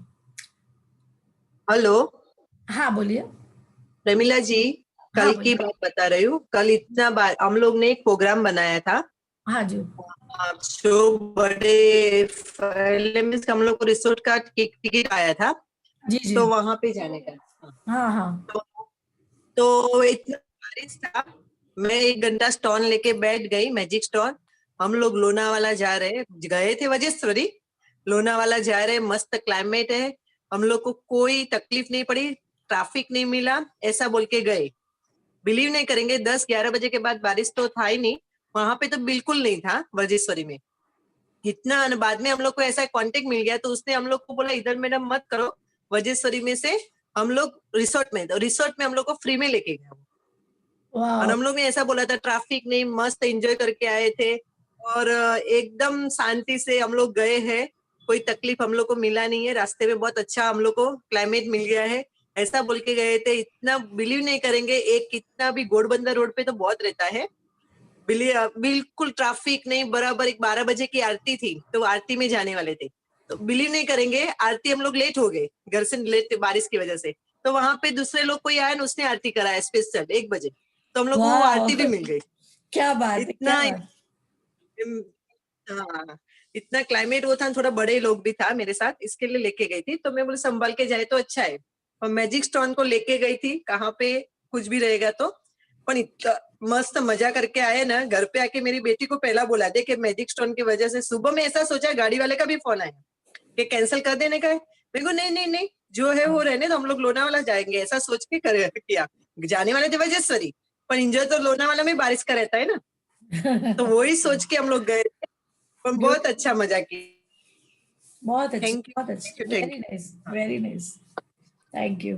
हेलो, हाँ बोलिए। रमीला जी, कल हाँ, की बात बता रही हूँ। कल इतना बार हम लोग ने एक प्रोग्राम बनाया था। हाँ जी। जो बड़े LMS हम लोग को रिसोर्ट का टिकट आया था जी जी। तो वहां पे जाने का। हाँ हाँ। तो इतना बारिश था, मैं 1 घंटा स्टॉल लेके बैठ गई, मैजिक स्टॉल। हम लोग लोनावाला गए थे वजेश्वरी, लोनावाला जा रहे, मस्त क्लाइमेट है, हम लोग को कोई तकलीफ नहीं पड़ी, ट्रैफिक नहीं मिला, ऐसा बोल के गए। बिलीव नहीं करेंगे, 10-11 बजे के बाद बारिश तो था ही नहीं, वहां पे तो बिल्कुल नहीं था वजेश्वरी में। इतना बाद में हम लोग को ऐसा कांटेक्ट मिल गया तो उसने हम लोग को बोला इधर मैडम मत करो, वजेश्वरी में से हम लोग रिसोर्ट में हम लोग को फ्री में लेके गया। और हम लोग ने ऐसा बोला था, ट्रैफिक नहीं, मस्त एंजॉय करके आए थे और एकदम शांति से हम लोग गए हैं, कोई तकलीफ हम लोग को मिला नहीं है, रास्ते में बहुत अच्छा हम लोग को क्लाइमेट मिल गया है, ऐसा बोल के गए थे। इतना बिलीव नहीं करेंगे, एक कितना भी घोड़बंदर रोड पे तो बहुत रहता है, बिल्कुल ट्रैफिक नहीं, बराबर 12 बजे की आरती थी तो आरती में जाने वाले थे, तो बिलीव नहीं करेंगे आरती हम लोग लेट हो गए, घर से लेट बारिश की वजह से। तो वहां पे दूसरे लोग कोई आया, उसने आरती कराया स्पेशल 1 बजे, तो हम लोग को वो आरती भी मिल गई। क्या बात इतना है, हाँ, इतना क्लाइमेट वो था, थोड़ा बड़े लोग भी था मेरे साथ, इसके लिए लेके गई थी। तो मैं बोले संभाल के जाए तो अच्छा है। और मैजिक स्टोन को लेके गई थी, कहाँ पे कुछ भी रहेगा तो, पर इतना मस्त मजा करके आए ना। घर पे आके मेरी बेटी को पहला बोला दे कि मैजिक स्टोन की वजह से, सुबह में ऐसा सोचा, गाड़ी वाले का भी फोन आया कि कैंसिल कर देने का है। मेरे को नहीं जो है वो रहने तो, हम लोग लोनावाला जाएंगे, ऐसा सोच के किया। जाने वाले थे वजेश्वरी, पर एंजॉय तो लोनावाला में बारिश का रहता है ना, तो वही सोच के हम लोग गए थे और बहुत अच्छा मजा किया। बहुत अच्छी, Thank you. बहुत अच्छी, Thank you. Very nice, very nice, thank you.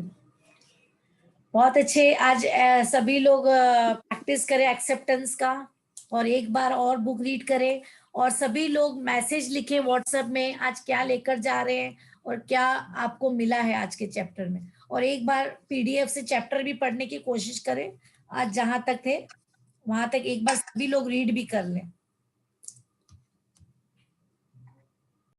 बहुत अच्छे। आज सभी लोग प्रैक्टिस करें एक्सेप्टेंस का, और एक बार और बुक रीड करें, और सभी लोग मैसेज लिखें व्हाट्सएप में आज क्या लेकर जा रहे हैं और क्या आपको मिला है आज के चैप्टर में, और एक बार पीडीएफ से चैप्टर भी पढ़ने की कोशिश करें। आज जहां तक थे वहां तक एक बार सभी लोग रीड भी कर लें।